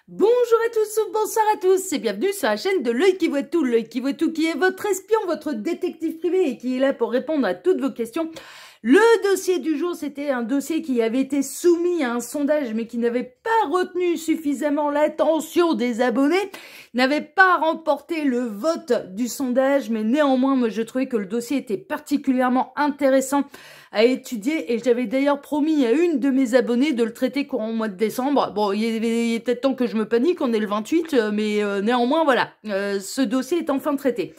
Bonjour à tous ou bonsoir à tous et bienvenue sur la chaîne de l'œil qui voit tout. L'œil qui voit tout qui est votre espion, votre détective privé et qui est là pour répondre à toutes vos questions. Le dossier du jour, c'était un dossier qui avait été soumis à un sondage mais qui n'avait pas retenu suffisamment l'attention des abonnés, n'avait pas remporté le vote du sondage, mais néanmoins, moi je trouvais que le dossier était particulièrement intéressant à étudier et j'avais d'ailleurs promis à une de mes abonnées de le traiter courant mois de décembre. Bon, il est peut-être temps que je me panique, on est le 28, mais néanmoins, voilà, ce dossier est enfin traité.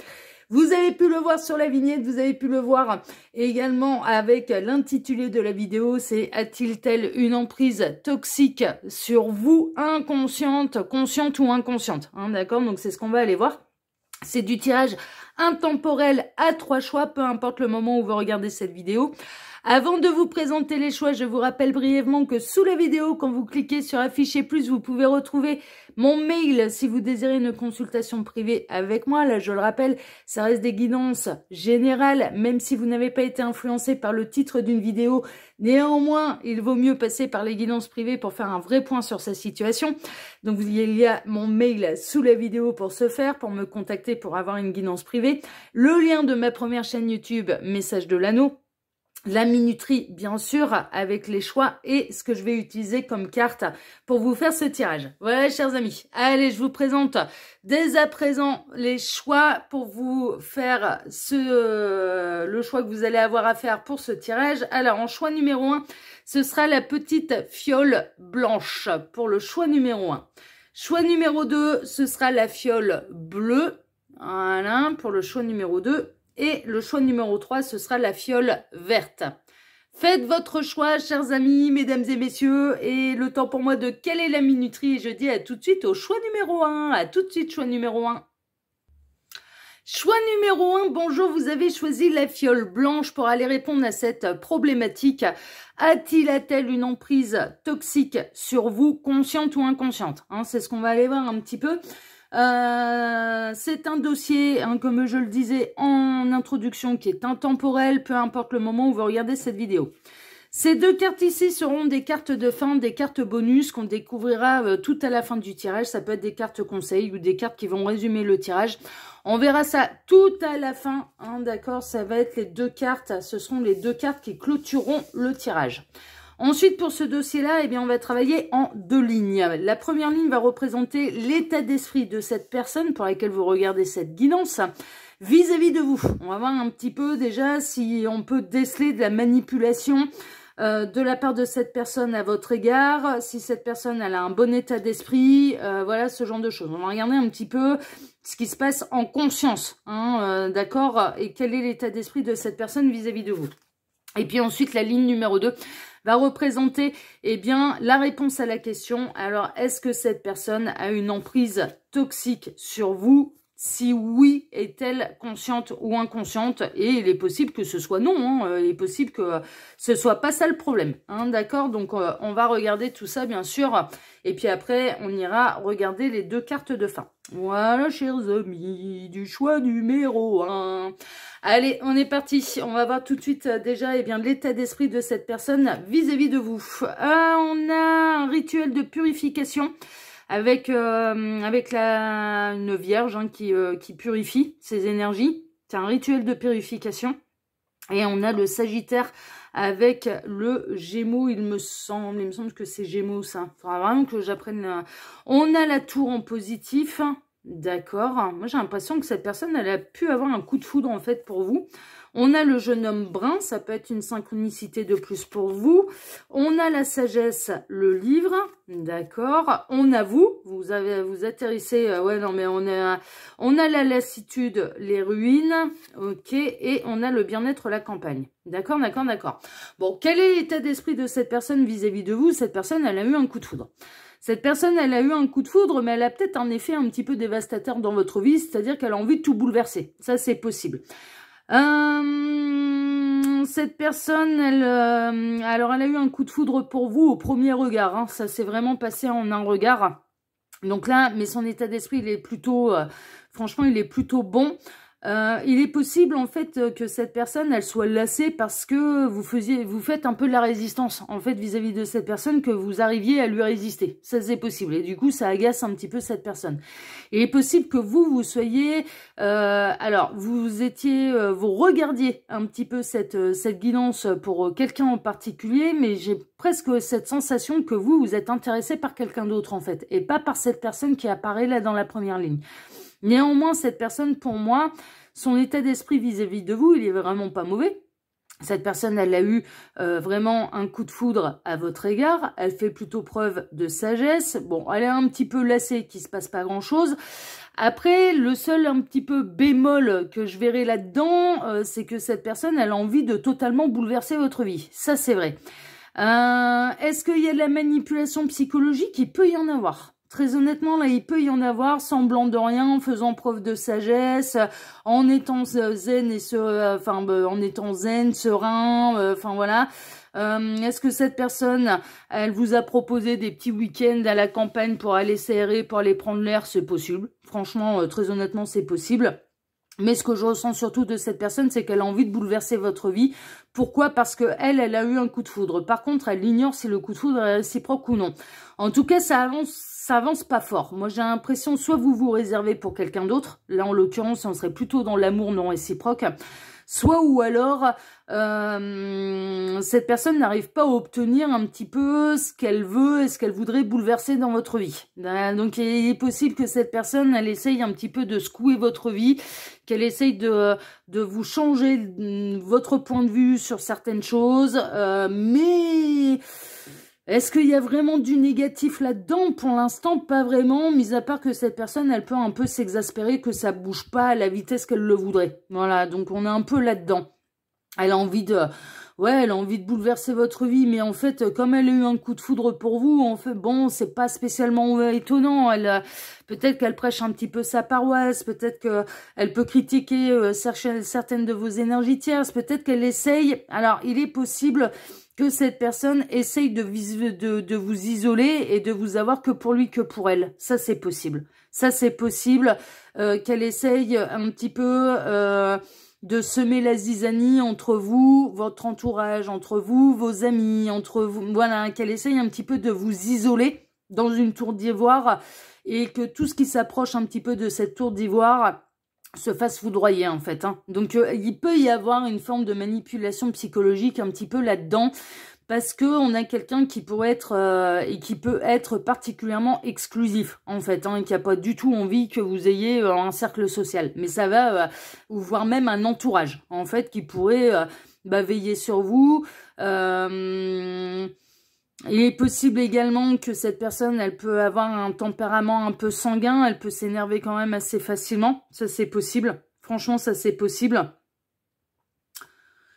Vous avez pu le voir sur la vignette, vous avez pu le voir également avec l'intitulé de la vidéo, c'est « A-t-il une emprise toxique sur vous, inconsciente, consciente ou inconsciente » d'accord, donc c'est ce qu'on va aller voir. C'est du tirage intemporel à 3 choix, peu importe le moment où vous regardez cette vidéo. Avant de vous présenter les choix, je vous rappelle brièvement que sous la vidéo, quand vous cliquez sur afficher plus, vous pouvez retrouver mon mail si vous désirez une consultation privée avec moi. Là, je le rappelle, ça reste des guidances générales, même si vous n'avez pas été influencé par le titre d'une vidéo. Néanmoins, il vaut mieux passer par les guidances privées pour faire un vrai point sur sa situation. Donc, il y a mon mail sous la vidéo pour ce faire, pour me contacter pour avoir une guidance privée. Le lien de ma première chaîne YouTube, Message de l'Anneau. La minuterie, bien sûr, avec les choix et ce que je vais utiliser comme carte pour vous faire ce tirage. Voilà, chers amis. Allez, je vous présente dès à présent les choix pour vous faire le choix que vous allez avoir à faire pour ce tirage. Alors, en choix numéro 1, ce sera la petite fiole blanche pour le choix numéro 1. Choix numéro 2, ce sera la fiole bleue. Voilà, pour le choix numéro 2. Et le choix numéro 3, ce sera la fiole verte. Faites votre choix, chers amis, mesdames et messieurs. Et le temps pour moi de quelle est la minuterie. Et je dis à tout de suite au choix numéro 1. À tout de suite, choix numéro 1. Choix numéro 1, bonjour, vous avez choisi la fiole blanche pour aller répondre à cette problématique. A-t-il une emprise toxique sur vous, consciente ou inconsciente, c'est ce qu'on va aller voir un petit peu. C'est un dossier, comme je le disais en introduction, qui est intemporel, peu importe le moment où vous regardez cette vidéo. Ces deux cartes ici seront des cartes de fin, des cartes bonus qu'on découvrira tout à la fin du tirage. Ça peut être des cartes conseils ou des cartes qui vont résumer le tirage. On verra ça tout à la fin, d'accord, ça va être les deux cartes, ce seront les deux cartes qui clôtureront le tirage. Ensuite, pour ce dossier-là, eh bien, on va travailler en 2 lignes. La première ligne va représenter l'état d'esprit de cette personne pour laquelle vous regardez cette guidance vis-à-vis de vous. On va voir un petit peu déjà si on peut déceler de la manipulation de la part de cette personne à votre égard, si cette personne elle a un bon état d'esprit, voilà ce genre de choses. On va regarder un petit peu ce qui se passe en conscience, d'accord, et quel est l'état d'esprit de cette personne vis-à-vis de vous. Et puis ensuite, la ligne numéro 2 va représenter, eh bien, la réponse à la question. Alors, est-ce que cette personne a une emprise toxique sur vous? Si oui, est-elle consciente ou inconsciente? Et il est possible que ce soit non, il est possible que ce soit pas ça le problème, d'accord? Donc, on va regarder tout ça, bien sûr. Et puis après, on ira regarder les deux cartes de fin. Voilà, chers amis, du choix numéro 1. Allez, on est parti. On va voir tout de suite déjà l'état d'esprit de cette personne vis-à-vis de vous. On a un rituel de purification avec une vierge qui purifie ses énergies. C'est un rituel de purification. Et on a le Sagittaire avec le Gémeaux, il me semble que c'est Gémeaux ça. Il faudra vraiment que j'apprenne. On a la tour en positif. D'accord. Moi, j'ai l'impression que cette personne, elle a pu avoir un coup de foudre, en fait, pour vous. On a le jeune homme brun. Ça peut être une synchronicité de plus pour vous. On a la sagesse, le livre. D'accord. On a vous atterrissez. Ouais, non, mais on a la lassitude, les ruines. Ok. Et on a le bien-être, la campagne. D'accord, d'accord, d'accord. Bon, quel est l'état d'esprit de cette personne vis-à-vis de vous? Cette personne, elle a eu un coup de foudre. Cette personne, elle a eu un coup de foudre, mais elle a peut-être un effet un petit peu dévastateur dans votre vie, c'est-à-dire qu'elle a envie de tout bouleverser. Ça, c'est possible. Cette personne, alors elle a eu un coup de foudre pour vous au premier regard. Ça s'est vraiment passé en un regard. Donc là, mais son état d'esprit, il est plutôt, franchement, il est plutôt bon. Il est possible en fait que cette personne elle soit lassée parce que vous faites un peu de la résistance en fait vis-à-vis de cette personne, que vous arriviez à lui résister. Ça c'est possible et du coup ça agace un petit peu cette personne. Il est possible que vous soyez alors vous regardiez un petit peu cette guidance pour quelqu'un en particulier, mais j'ai presque cette sensation que vous êtes intéressé par quelqu'un d'autre en fait et pas par cette personne qui apparaît là dans la première ligne. Néanmoins, cette personne, pour moi, son état d'esprit vis-à-vis de vous, il est vraiment pas mauvais. Cette personne, elle a eu vraiment un coup de foudre à votre égard. Elle fait plutôt preuve de sagesse. Bon, elle est un petit peu lassée, qu'il se passe pas grand-chose. Après, le seul un petit peu bémol que je verrai là-dedans, c'est que cette personne, elle a envie de totalement bouleverser votre vie. Ça, c'est vrai. Est-ce qu'il y a de la manipulation psychologique? Il peut y en avoir. Très honnêtement, là, il peut y en avoir, semblant de rien, en faisant preuve de sagesse, en étant zen et en étant zen, serein, enfin voilà. Est-ce que cette personne, elle vous a proposé des petits week-ends à la campagne pour aller s'aérer, pour aller prendre l'air? C'est possible. Franchement, très honnêtement, c'est possible. Mais ce que je ressens surtout de cette personne, c'est qu'elle a envie de bouleverser votre vie. Pourquoi? Parce que elle a eu un coup de foudre. Par contre, elle ignore si le coup de foudre est réciproque ou non. En tout cas, ça avance pas fort. Moi, j'ai l'impression, soit vous vous réservez pour quelqu'un d'autre. Là, en l'occurrence, on serait plutôt dans l'amour non réciproque. Soit ou alors, cette personne n'arrive pas à obtenir un petit peu ce qu'elle veut et ce qu'elle voudrait bouleverser dans votre vie. Donc, il est possible que cette personne, elle essaye un petit peu de secouer votre vie, qu'elle essaye de vous changer votre point de vue sur certaines choses, mais est-ce qu'il y a vraiment du négatif là-dedans? Pour l'instant, pas vraiment, mis à part que cette personne, elle peut un peu s'exaspérer, que ça bouge pas à la vitesse qu'elle le voudrait. Voilà, donc on est un peu là-dedans. Elle a envie de... Ouais, elle a envie de bouleverser votre vie, mais en fait, comme elle a eu un coup de foudre pour vous, en fait, bon, c'est pas spécialement étonnant. Peut-être qu'elle prêche un petit peu sa paroisse, peut-être qu'elle peut critiquer certaines de vos énergies tierces, peut-être qu'elle essaye... Alors, il est possible que cette personne essaye de vous isoler et de vous avoir que pour lui, que pour elle. Ça, c'est possible. Ça, c'est possible qu'elle essaye un petit peu de semer la zizanie entre vous, votre entourage, entre vous, vos amis, entre vous. Voilà, qu'elle essaye un petit peu de vous isoler dans une tour d'ivoire et que tout ce qui s'approche un petit peu de cette tour d'ivoire se fasse foudroyer en fait. Donc il peut y avoir une forme de manipulation psychologique un petit peu là-dedans, parce que on a quelqu'un qui pourrait être et qui peut être particulièrement exclusif en fait, et qui n'a pas du tout envie que vous ayez un cercle social. Mais ça va, ou voire même un entourage en fait qui pourrait veiller sur vous. Il est possible également que cette personne, elle peut avoir un tempérament un peu sanguin, elle peut s'énerver quand même assez facilement. Ça, c'est possible. Franchement, ça, c'est possible.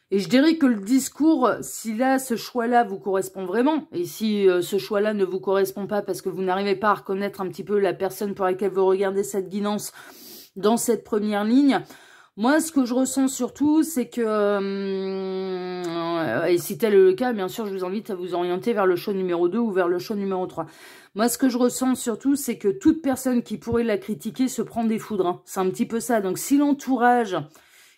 Et je dirais que le discours, si là, ce choix-là vous correspond vraiment, et si ce choix-là ne vous correspond pas parce que vous n'arrivez pas à reconnaître un petit peu la personne pour laquelle vous regardez cette guidance dans cette première ligne... Moi, ce que je ressens surtout, c'est que, et si tel est le cas, bien sûr, je vous invite à vous orienter vers le choix numéro 2 ou vers le choix numéro 3. Moi, ce que je ressens surtout, c'est que toute personne qui pourrait la critiquer se prend des foudres. C'est un petit peu ça. Donc, si l'entourage,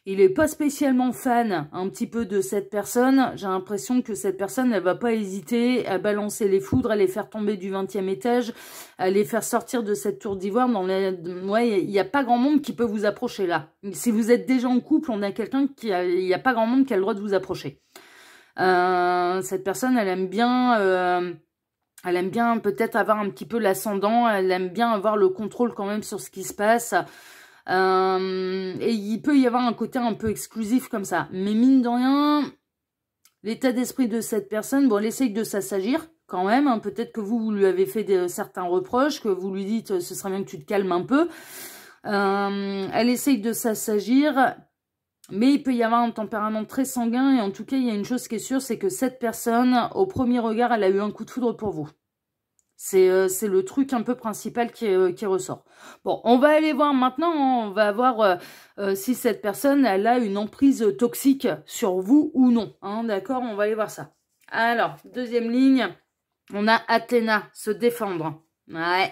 il n'est pas spécialement fan un petit peu de cette personne, j'ai l'impression que cette personne, elle va pas hésiter à balancer les foudres, à les faire tomber du 20e étage, à les faire sortir de cette tour d'ivoire. Ouais, il n'y a pas grand monde qui peut vous approcher là. Si vous êtes déjà en couple, on a quelqu'un il n'y a pas grand monde qui a le droit de vous approcher. Cette personne, elle aime bien peut-être avoir un petit peu l'ascendant, elle aime bien avoir le contrôle quand même sur ce qui se passe. Et il peut y avoir un côté un peu exclusif comme ça. Mais mine de rien, l'état d'esprit de cette personne, bon, elle essaye de s'assagir quand même. Peut-être que vous lui avez fait certains reproches, que vous lui dites ce serait bien que tu te calmes un peu. Elle essaye de s'assagir, mais il peut y avoir un tempérament très sanguin. Et en tout cas, il y a une chose qui est sûre, c'est que cette personne, au premier regard, elle a eu un coup de foudre pour vous. C'est le truc un peu principal qui ressort. Bon, on va aller voir maintenant, on va voir si cette personne, elle a une emprise toxique sur vous ou non. D'accord, on va aller voir ça. Alors, deuxième ligne, on a Athéna, se défendre. Ouais.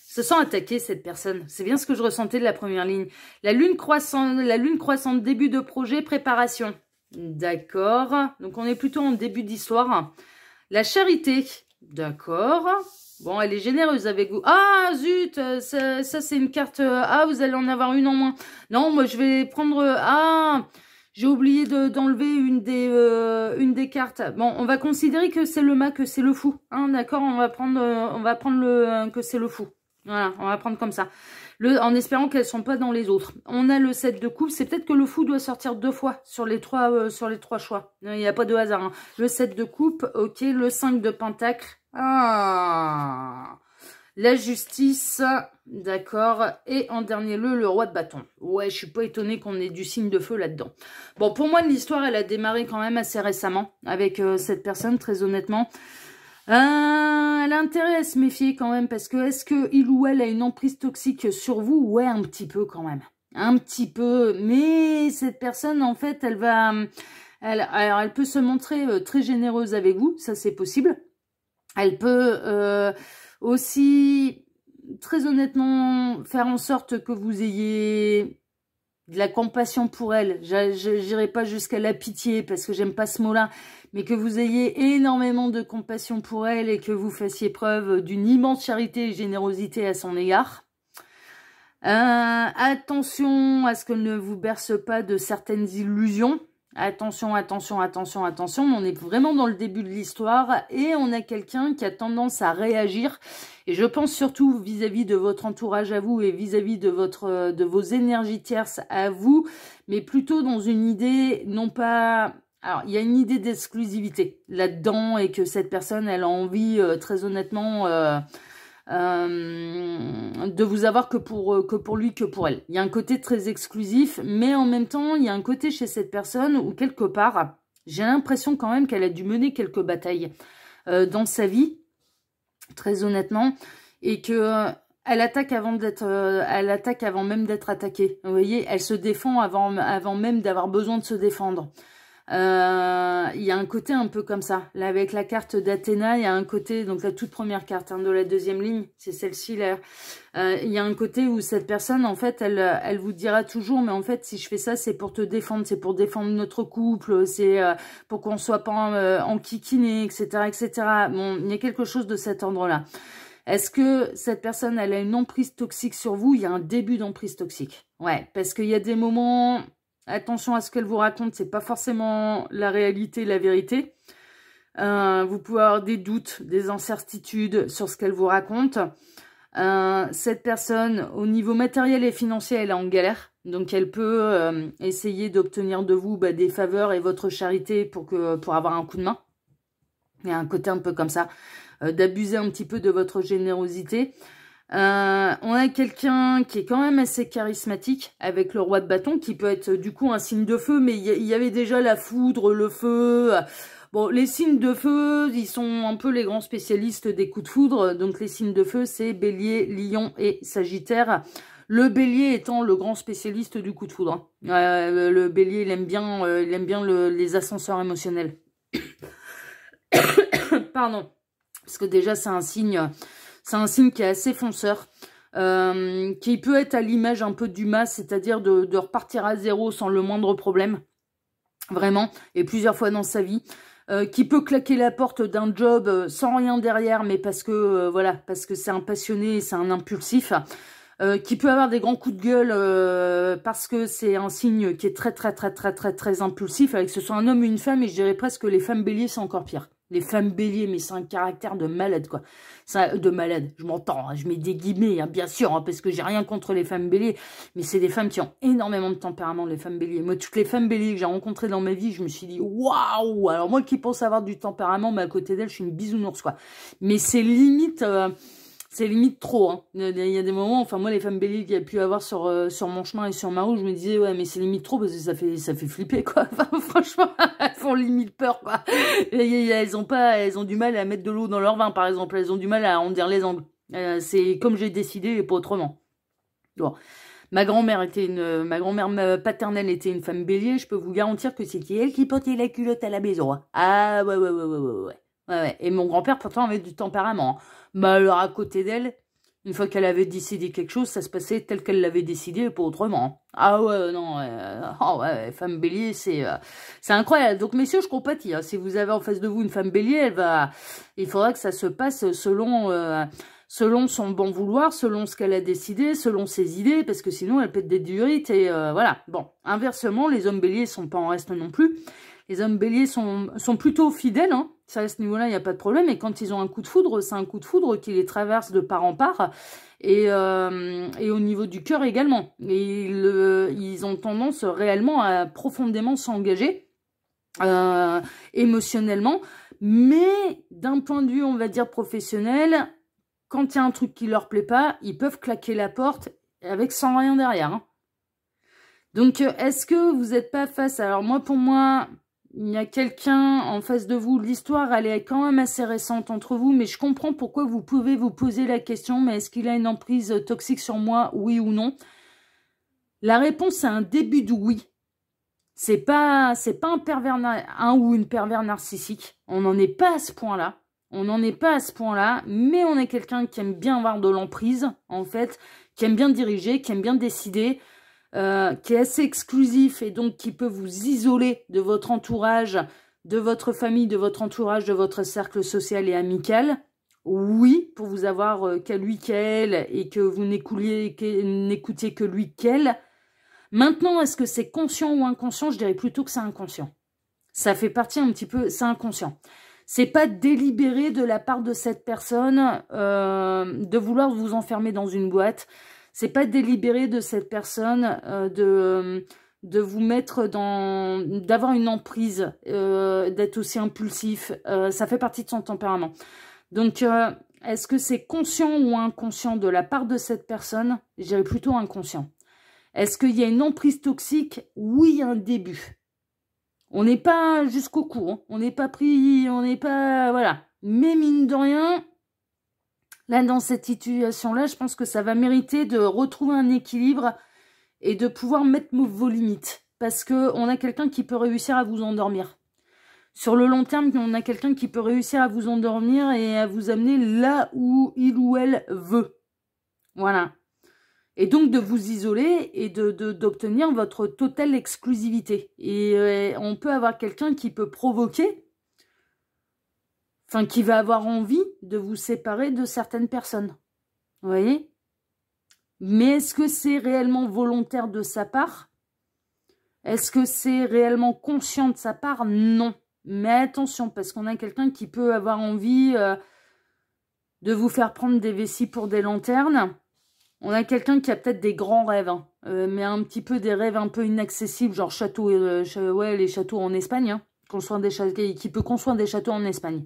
Se sent attaquée, cette personne. C'est bien ce que je ressentais de la première ligne. La lune croissante, début de projet, préparation. D'accord. Donc, on est plutôt en début d'histoire. La charité. D'accord. Bon, elle est généreuse avec vous. Ah, zut, ça c'est une carte. Ah, vous allez en avoir une en moins. Non, moi, je vais prendre... Ah, j'ai oublié d'enlever une des cartes. Bon, on va considérer que c'est le mât, que c'est le fou. Hein, d'accord, on va prendre que c'est le fou. Voilà, on va prendre comme ça. En espérant qu'elles ne sont pas dans les autres. On a le 7 de coupe. C'est peut-être que le fou doit sortir 2 fois sur les 3 choix. Il n'y a pas de hasard. Hein. Le 7 de coupe, ok. Le 5 de pentacle. Ah, la justice, d'accord. Et en dernier lieu, le roi de bâton. Ouais, je suis pas étonnée qu'on ait du signe de feu là-dedans. Bon, pour moi, l'histoire, elle a démarré quand même assez récemment avec cette personne, très honnêtement. Elle a intérêt à se méfier quand même, parce que est-ce que il ou elle a une emprise toxique sur vous? Ouais, un petit peu quand même. Un petit peu. Mais cette personne, en fait, alors, elle peut se montrer très généreuse avec vous, ça c'est possible. Elle peut aussi, très honnêtement, faire en sorte que vous ayez de la compassion pour elle. J'irai pas jusqu'à la pitié parce que j'aime pas ce mot-là, mais que vous ayez énormément de compassion pour elle et que vous fassiez preuve d'une immense charité et générosité à son égard. Attention à ce qu'elle ne vous berce pas de certaines illusions. Attention, attention, attention, attention. On est vraiment dans le début de l'histoire et on a quelqu'un qui a tendance à réagir. Et je pense surtout vis-à-vis de votre entourage à vous et vis-à-vis de vos énergies tierces à vous, mais plutôt dans une idée, non pas... Alors, il y a une idée d'exclusivité là-dedans et que cette personne, elle a envie, très honnêtement... de vous avoir que pour lui, que pour elle. Il y a un côté très exclusif, mais en même temps, il y a un côté chez cette personne où quelque part, j'ai l'impression quand même qu'elle a dû mener quelques batailles dans sa vie, très honnêtement, et que elle attaque avant même d'être attaquée. Vous voyez, elle se défend avant même d'avoir besoin de se défendre. Il y a un côté un peu comme ça. Là, avec la carte d'Athéna, il y a un côté, donc la toute première carte de la deuxième ligne, c'est celle-ci là. Il y a un côté où cette personne, en fait, elle vous dira toujours, mais en fait, si je fais ça, c'est pour te défendre, c'est pour défendre notre couple, c'est pour qu'on soit pas enquiquiné, etc., etc. Bon, il y a quelque chose de cet ordre-là. Est-ce que cette personne, elle a une emprise toxique sur vous? Il y a un début d'emprise toxique. Ouais, parce qu'il y a des moments... Attention à ce qu'elle vous raconte, c'est pas forcément la réalité, la vérité. Vous pouvez avoir des doutes, des incertitudes sur ce qu'elle vous raconte. Cette personne, au niveau matériel et financier, elle est en galère. Donc, elle peut essayer d'obtenir de vous des faveurs et votre charité pour avoir un coup de main. Il y a un côté un peu comme ça, d'abuser un petit peu de votre générosité. On a quelqu'un qui est quand même assez charismatique avec le roi de bâton qui peut être du coup un signe de feu, mais il y avait déjà la foudre, le feu. Bon, les signes de feu, ils sont un peu les grands spécialistes des coups de foudre. Donc les signes de feu, c'est Bélier, Lion et Sagittaire. Le Bélier étant le grand spécialiste du coup de foudre. Le Bélier, il aime bien les ascenseurs émotionnels. Pardon. Parce que déjà, c'est un signe qui est assez fonceur, qui peut être à l'image un peu du mât, c'est-à-dire de repartir à zéro sans le moindre problème, vraiment, et plusieurs fois dans sa vie, qui peut claquer la porte d'un job sans rien derrière, mais parce que voilà, parce que c'est un passionné, c'est un impulsif, qui peut avoir des grands coups de gueule parce que c'est un signe qui est très impulsif, avec que ce soit un homme ou une femme, et je dirais presque que les femmes béliers, c'est encore pire. Les femmes béliers, mais c'est un caractère de malade, quoi. De malade, je m'entends, hein, je mets des guillemets, hein, bien sûr, hein, parce que j'ai rien contre les femmes béliers, mais c'est des femmes qui ont énormément de tempérament, les femmes béliers. Moi, toutes les femmes béliers que j'ai rencontrées dans ma vie, je me suis dit, waouh! Alors moi qui pense avoir du tempérament, mais à côté d'elle, je suis une bisounours, quoi. Mais c'est limite... c'est limite trop, hein. Il y a des moments, enfin moi les femmes béliers qu'il y a pu avoir sur mon chemin et sur ma route, je me disais ouais mais c'est limite trop parce que ça fait flipper quoi. Enfin, franchement, elles font limite peur quoi. Et elles ont du mal à mettre de l'eau dans leur vin par exemple, elles ont du mal à arrondir les angles. C'est comme j'ai décidé et pas autrement. Bon. Ma grand-mère paternelle était une femme bélier, je peux vous garantir que c'était elle qui portait la culotte à la maison. Hein. Ah ouais. Ouais. Et mon grand-père pourtant avait du tempérament. Hein. Mais alors à côté d'elle, Une fois qu'elle avait décidé quelque chose, ça se passait tel qu'elle l'avait décidé, pas autrement. Ah ouais, non, oh ouais, femme bélier, c'est incroyable. Donc messieurs, je compatis. Hein. Si vous avez en face de vous une femme bélier, il faudra que ça se passe selon son bon vouloir, selon ce qu'elle a décidé, selon ses idées, parce que sinon elle pète des durites et voilà. Bon, inversement, les hommes béliers sont pas en reste non plus. Les hommes béliers sont plutôt fidèles, hein. Ça, à ce niveau-là, il n'y a pas de problème. Et quand ils ont un coup de foudre, c'est un coup de foudre qui les traverse de part en part. Et au niveau du cœur également. Et ils ont tendance réellement à profondément s'engager émotionnellement. Mais d'un point de vue, on va dire, professionnel, quand il y a un truc qui leur plaît pas, ils peuvent claquer la porte avec sans rien derrière. Hein. Donc, est-ce que vous n'êtes pas face... Alors moi, pour moi... Il y a quelqu'un en face de vous. L'histoire, elle est quand même assez récente entre vous, mais je comprends pourquoi vous pouvez vous poser la question, mais est-ce qu'il a une emprise toxique sur moi, oui ou non? La réponse, c'est un début de oui. C'est pas un pervers, ou une pervers narcissique. On n'en est pas à ce point-là. On n'en est pas à ce point-là, mais on est quelqu'un qui aime bien avoir de l'emprise, en fait, qui aime bien diriger, qui aime bien décider, qui est assez exclusif et donc qui peut vous isoler de votre entourage, de votre famille, de votre entourage, de votre cercle social et amical. Oui, pour vous avoir qu'à lui qu'elle et que vous n'écoutiez que lui qu'elle. Maintenant, est-ce que c'est conscient ou inconscient? Je dirais plutôt que c'est inconscient. Ça fait partie un petit peu, c'est inconscient. C'est pas délibéré de la part de cette personne de vouloir vous enfermer dans une boîte. C'est pas délibéré de cette personne de vous mettre dans... d'avoir une emprise, d'être aussi impulsif. Ça fait partie de son tempérament. Donc, est-ce que c'est conscient ou inconscient de la part de cette personne? Je dirais plutôt inconscient. Est-ce qu'il y a une emprise toxique? Oui, un début. On n'est pas jusqu'au cou. Hein. On n'est pas pris... On n'est pas... Voilà. Mais mine de rien... Là, dans cette situation-là, je pense que ça va mériter de retrouver un équilibre et de pouvoir mettre vos limites. Parce qu'on a quelqu'un qui peut réussir à vous endormir. Sur le long terme, on a quelqu'un qui peut réussir à vous endormir et à vous amener là où il ou elle veut. Voilà. Et donc de vous isoler et d'obtenir votre totale exclusivité. Et on peut avoir quelqu'un qui peut provoquer... Enfin, qui va avoir envie de vous séparer de certaines personnes. Vous voyez? Mais est-ce que c'est réellement volontaire de sa part? Est-ce que c'est réellement conscient de sa part? Non. Mais attention, parce qu'on a quelqu'un qui peut avoir envie de vous faire prendre des vessies pour des lanternes. On a quelqu'un qui a peut-être des grands rêves, hein, mais un petit peu des rêves un peu inaccessibles, genre château, ouais, les châteaux en Espagne, hein, qui peut construire des châteaux en Espagne.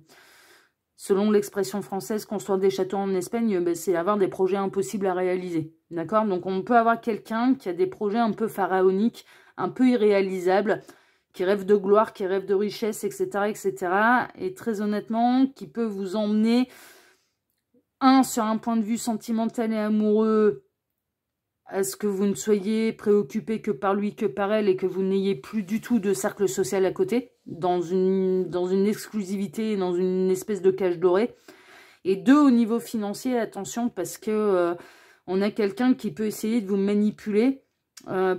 Selon l'expression française, construire des châteaux en Espagne, ben, c'est avoir des projets impossibles à réaliser. D'accord? Donc on peut avoir quelqu'un qui a des projets un peu pharaoniques, un peu irréalisables, qui rêve de gloire, qui rêve de richesse, etc., etc. Et très honnêtement, qui peut vous emmener, sur un point de vue sentimental et amoureux, à ce que vous ne soyez préoccupé que par lui, que par elle, et que vous n'ayez plus du tout de cercle social à côté, dans une exclusivité, dans une espèce de cage dorée. Et deux, au niveau financier, attention, parce que on a quelqu'un qui peut essayer de vous manipuler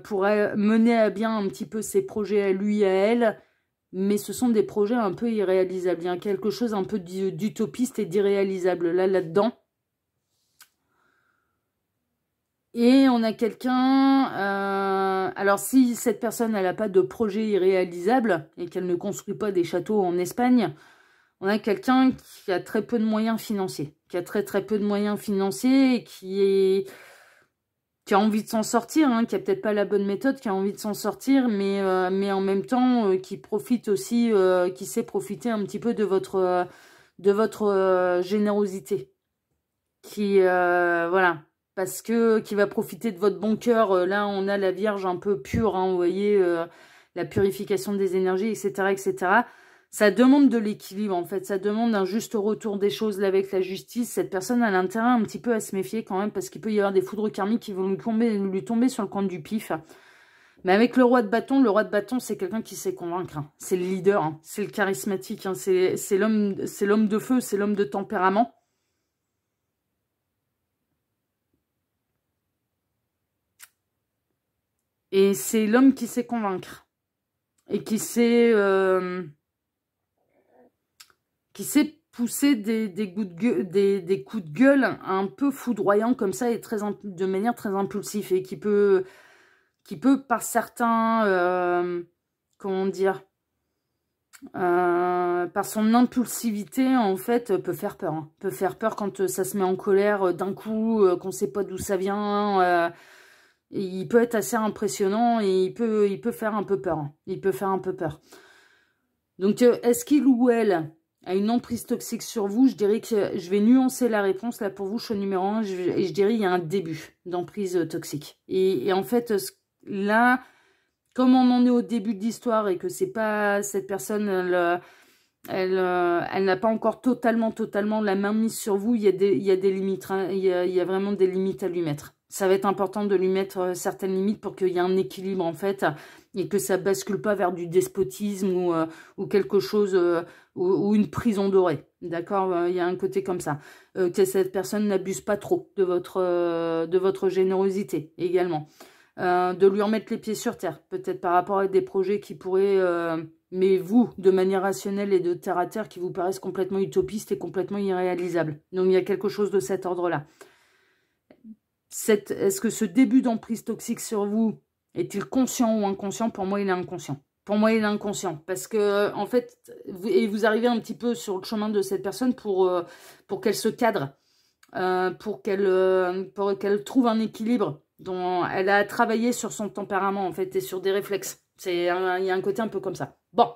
pour mener à bien un petit peu ses projets à lui, à elle, mais ce sont des projets un peu irréalisables. Il y a quelque chose un peu d'utopiste et d'irréalisable là-dedans. Et on a quelqu'un... alors, si cette personne, elle n'a pas de projet irréalisable et qu'elle ne construit pas des châteaux en Espagne, on a quelqu'un qui a très peu de moyens financiers. Qui a très peu de moyens financiers et qui a envie de s'en sortir, hein, qui a peut-être pas la bonne méthode, qui a envie de s'en sortir, mais en même temps, qui profite aussi, qui sait profiter un petit peu de votre générosité. Voilà... Parce que qui va profiter de votre bon cœur. Là, on a la Vierge un peu pure, hein, vous voyez, la purification des énergies, etc., etc. Ça demande de l'équilibre, en fait. Ça demande un juste retour des choses là, avec la justice. Cette personne a l'intérêt un petit peu à se méfier quand même, parce qu'il peut y avoir des foudres karmiques qui vont lui tomber sur le coin du pif. Mais avec le roi de bâton, c'est quelqu'un qui sait convaincre. Hein. C'est le leader, hein. C'est le charismatique, hein. C'est l'homme de feu, c'est l'homme de tempérament. Et c'est l'homme qui sait convaincre. Et qui sait pousser des coups de gueule un peu foudroyants comme ça et de manière très impulsive. Et qui peut par certains, comment dire, par son impulsivité, en fait, peut faire peur. Hein. Peut faire peur quand ça se met en colère d'un coup, qu'on ne sait pas d'où ça vient. Il peut être assez impressionnant et il peut faire un peu peur. Hein. Il peut faire un peu peur. Donc, est-ce qu'il ou elle a une emprise toxique sur vous? Je dirais que je vais nuancer la réponse. Là, pour vous, choix numéro 1, et je dirais il y a un début d'emprise toxique. Et en fait, là... Comme on en est au début de l'histoire et que c'est pas cette personne, elle n'a pas encore totalement la main mise sur vous, il y a des limites, hein, il y a vraiment des limites à lui mettre. Ça va être important de lui mettre certaines limites pour qu'il y ait un équilibre en fait et que ça bascule pas vers du despotisme ou quelque chose ou une prison dorée. D'accord, il y a un côté comme ça. Que cette personne n'abuse pas trop de votre générosité également. De lui remettre les pieds sur terre, peut-être par rapport à des projets qui pourraient, mais vous, de manière rationnelle et de terre à terre, qui vous paraissent complètement utopistes et complètement irréalisables. Donc il y a quelque chose de cet ordre-là. Est-ce que ce début d'emprise toxique sur vous est-il conscient ou inconscient? Pour moi, il est inconscient. Pour moi, il est inconscient. Parce que, en fait, vous arrivez un petit peu sur le chemin de cette personne pour qu'elle se cadre, pour qu'elle trouve un équilibre. Dont elle a travaillé sur son tempérament, en fait, et sur des réflexes. Il y a un côté un peu comme ça. Bon,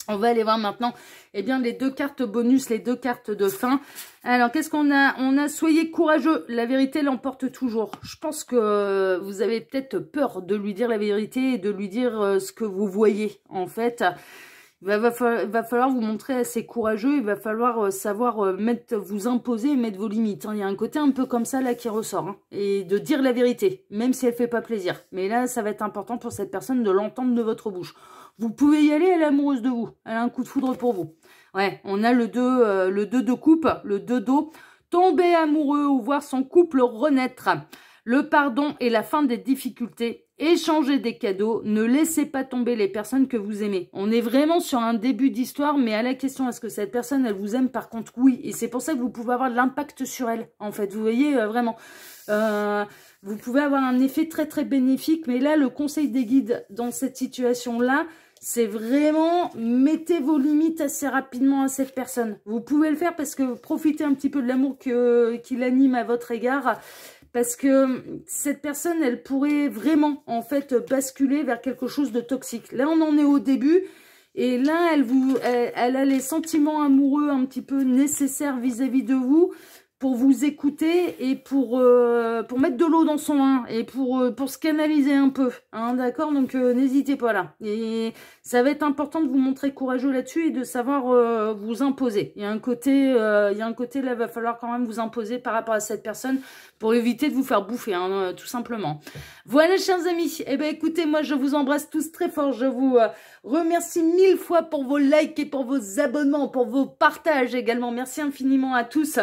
on va aller voir maintenant, eh bien, les deux cartes bonus, les deux cartes de fin. Alors, qu'est-ce qu'on a? On a « Soyez courageux, la vérité l'emporte toujours ». Je pense que vous avez peut-être peur de lui dire la vérité et de lui dire ce que vous voyez, en fait. Il va falloir vous montrer assez courageux, il va falloir savoir vous imposer et mettre vos limites. Hein. Il y a un côté un peu comme ça là qui ressort. Hein. Et de dire la vérité, même si elle ne fait pas plaisir. Mais là, ça va être important pour cette personne de l'entendre de votre bouche. Vous pouvez y aller, elle est amoureuse de vous. Elle a un coup de foudre pour vous. Ouais, on a le 2 de coupe, le 2 d'eau. Tomber amoureux ou voir son couple renaître. Le pardon et la fin des difficultés. Échangez des cadeaux. Ne laissez pas tomber les personnes que vous aimez. On est vraiment sur un début d'histoire, mais à la question, est-ce que cette personne, elle vous aime? Par contre, oui. Et c'est pour ça que vous pouvez avoir de l'impact sur elle, en fait. Vous voyez, vraiment. Vous pouvez avoir un effet très, très bénéfique. Mais là, le conseil des guides dans cette situation-là, c'est vraiment, mettez vos limites assez rapidement à cette personne. Vous pouvez le faire parce que profitez un petit peu de l'amour qui l'anime à votre égard. Parce que cette personne, elle pourrait vraiment, en fait, basculer vers quelque chose de toxique. Là, on en est au début. Et là, elle a les sentiments amoureux un petit peu nécessaires vis-à-vis de vous pour vous écouter et pour mettre de l'eau dans son vin et pour se canaliser un peu. Hein, d'accord? Donc, n'hésitez pas là. Et ça va être important de vous montrer courageux là-dessus et de savoir vous imposer. Il y a un côté là, il va falloir quand même vous imposer par rapport à cette personne pour éviter de vous faire bouffer, hein, tout simplement. Voilà, chers amis. Eh bien, écoutez, moi, je vous embrasse tous très fort. Je vous remercie 1000 fois pour vos likes et pour vos abonnements, pour vos partages également. Merci infiniment à tous.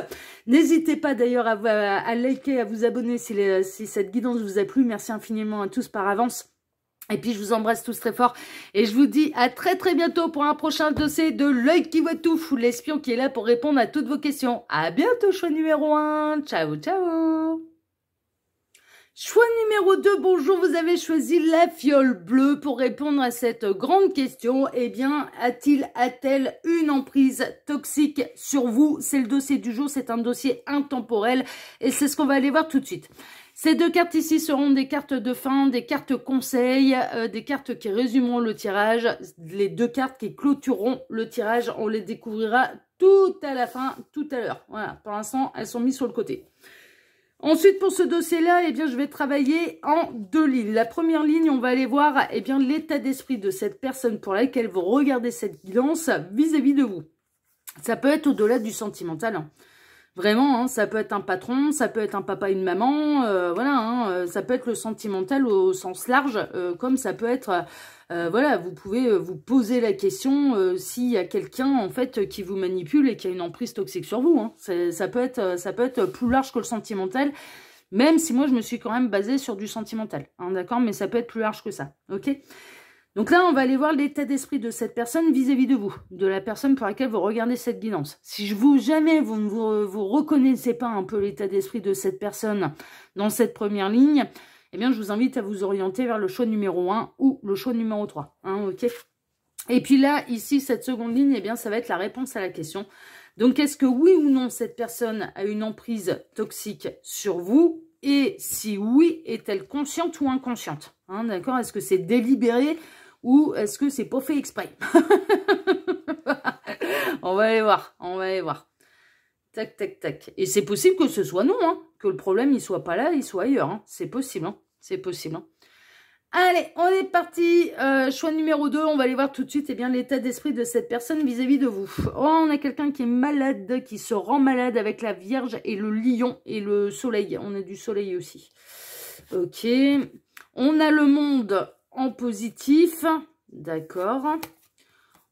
N'hésitez pas d'ailleurs à liker, à vous abonner si cette guidance vous a plu. Merci infiniment à tous par avance. Et puis, je vous embrasse tous très fort. Et je vous dis à très très bientôt pour un prochain dossier de l'œil qui voit tout. L'espion qui est là pour répondre à toutes vos questions. À bientôt, choix numéro 1. Ciao, ciao. Choix numéro 2, bonjour, vous avez choisi la fiole bleue pour répondre à cette grande question. Eh bien, a-t-elle une emprise toxique sur vous? C'est le dossier du jour, c'est un dossier intemporel et c'est ce qu'on va aller voir tout de suite. Ces deux cartes ici seront des cartes de fin, des cartes conseils, des cartes qui résumeront le tirage, les deux cartes qui clôtureront le tirage. On les découvrira tout à la fin, tout à l'heure. Voilà, pour l'instant, elles sont mises sur le côté. Ensuite, pour ce dossier-là, eh bien, je vais travailler en deux lignes. La première ligne, on va aller voir eh bien, l'état d'esprit de cette personne pour laquelle vous regardez cette guidance vis-à-vis de vous. Ça peut être au-delà du sentimental, hein. Vraiment, hein, ça peut être un patron, ça peut être un papa, une maman, voilà, hein, ça peut être le sentimental au sens large, comme ça peut être, voilà, vous pouvez vous poser la question s'il y a quelqu'un, en fait, qui vous manipule et qui a une emprise toxique sur vous. Hein. Ça peut être plus large que le sentimental, Même si moi, je me suis quand même basée sur du sentimental, hein, d'accord? Mais ça peut être plus large que ça, ok? Donc là, on va aller voir l'état d'esprit de cette personne vis-à-vis de vous, de la personne pour laquelle vous regardez cette guidance. Si jamais vous ne vous reconnaissez pas un peu l'état d'esprit de cette personne dans cette première ligne, eh bien, je vous invite à vous orienter vers le choix numéro 1 ou le choix numéro 3, hein, ok? Et puis là, ici, cette seconde ligne, eh bien, ça va être la réponse à la question. Donc, est-ce que oui ou non, cette personne a une emprise toxique sur vous? Et si oui, est-elle consciente ou inconsciente, hein, d'accord? Est-ce que c'est délibéré ou est-ce que c'est pas fait exprès? On va aller voir, on va aller voir. Tac, tac, tac. Et c'est possible que ce soit non, hein, que le problème, il soit pas là, il soit ailleurs. Hein. C'est possible, hein, c'est possible. Hein. Allez, on est parti. Choix numéro 2, on va aller voir tout de suite l'état d'esprit de cette personne vis-à-vis de vous. Oh, on a quelqu'un qui est malade, qui se rend malade avec la Vierge et le Lion et le Soleil. On a du Soleil aussi. Ok. On a le monde en positif. D'accord.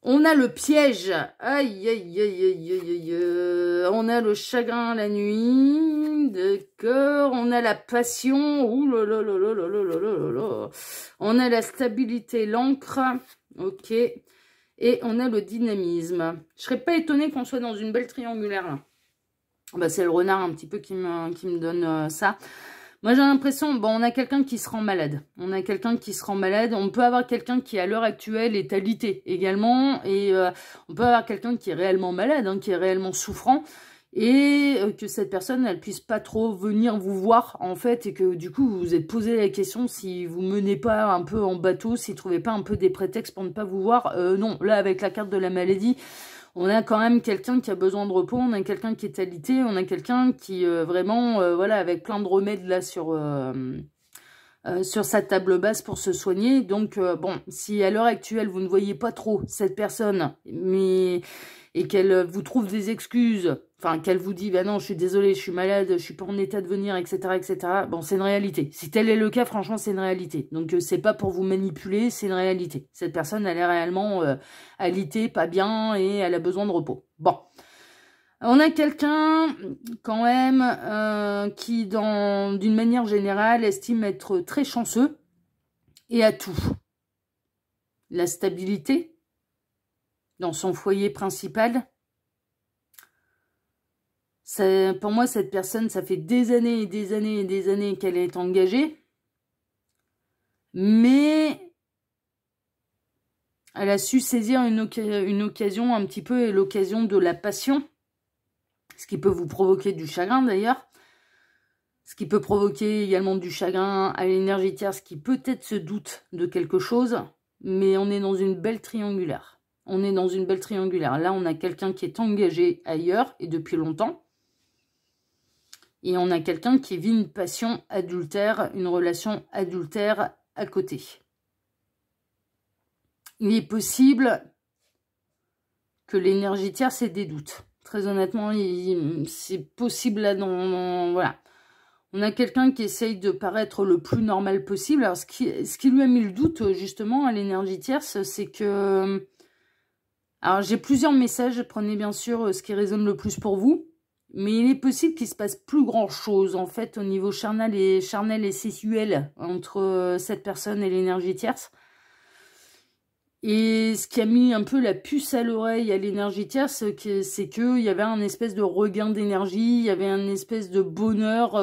On a le piège. Aïe, aïe, aïe, aïe, aïe, aïe. On a le chagrin la nuit. D'accord. On a la passion. Ouh là là là là là là là là. On a la stabilité, l'encre. Ok. Et on a le dynamisme. Je serais pas étonnée qu'on soit dans une belle triangulaire là. Bah, c'est le renard un petit peu qui me donne ça. Moi, j'ai l'impression, bon, on a quelqu'un qui se rend malade. On a quelqu'un qui se rend malade. On peut avoir quelqu'un qui, à l'heure actuelle, est alité également. Et on peut avoir quelqu'un qui est réellement malade, hein, qui est réellement souffrant. Et que cette personne, elle puisse pas trop venir vous voir, en fait. Et que, du coup, vous vous êtes posé la question si vous menez pas un peu en bateau, s'il trouvait pas un peu des prétextes pour ne pas vous voir. Non, là, avec la carte de la maladie... On a quand même quelqu'un qui a besoin de repos, on a quelqu'un qui est alité, on a quelqu'un qui vraiment, voilà, avec plein de remèdes là sur sa table basse pour se soigner. Donc, bon, si à l'heure actuelle, vous ne voyez pas trop cette personne, et qu'elle vous trouve des excuses, enfin, qu'elle vous dit, bah non, je suis désolée, je suis malade, je suis pas en état de venir, etc., etc., bon, c'est une réalité. Si tel est le cas, franchement, c'est une réalité. Donc, c'est pas pour vous manipuler, c'est une réalité. Cette personne, elle est réellement alitée, pas bien, et elle a besoin de repos. Bon. On a quelqu'un, quand même, qui, d'une manière générale, estime être très chanceux et à tout. La stabilité dans son foyer principal. Pour moi, cette personne, ça fait des années et des années et des années qu'elle est engagée. Mais elle a su saisir une occasion un petit peu, et l'occasion de la passion. Ce qui peut vous provoquer du chagrin d'ailleurs. Ce qui peut provoquer également du chagrin à l'énergie tierce qui peut-être se doute de quelque chose. Mais on est dans une belle triangulaire. On est dans une belle triangulaire. Là, on a quelqu'un qui est engagé ailleurs et depuis longtemps. Et on a quelqu'un qui vit une passion adultère, une relation adultère à côté. Il est possible que l'énergie tierce ait des doutes. Très honnêtement, c'est possible là voilà. On a quelqu'un qui essaye de paraître le plus normal possible. Alors, ce qui lui a mis le doute, justement, à l'énergie tierce, c'est que... Alors, j'ai plusieurs messages. Prenez bien sûr ce qui résonne le plus pour vous. Mais il est possible qu'il se passe plus grand-chose, en fait, au niveau charnel et sexuel entre cette personne et l'énergie tierce. Et ce qui a mis un peu la puce à l'oreille à l'énergie tierce, c'est qu'il y avait un espèce de regain d'énergie, il y avait un espèce de bonheur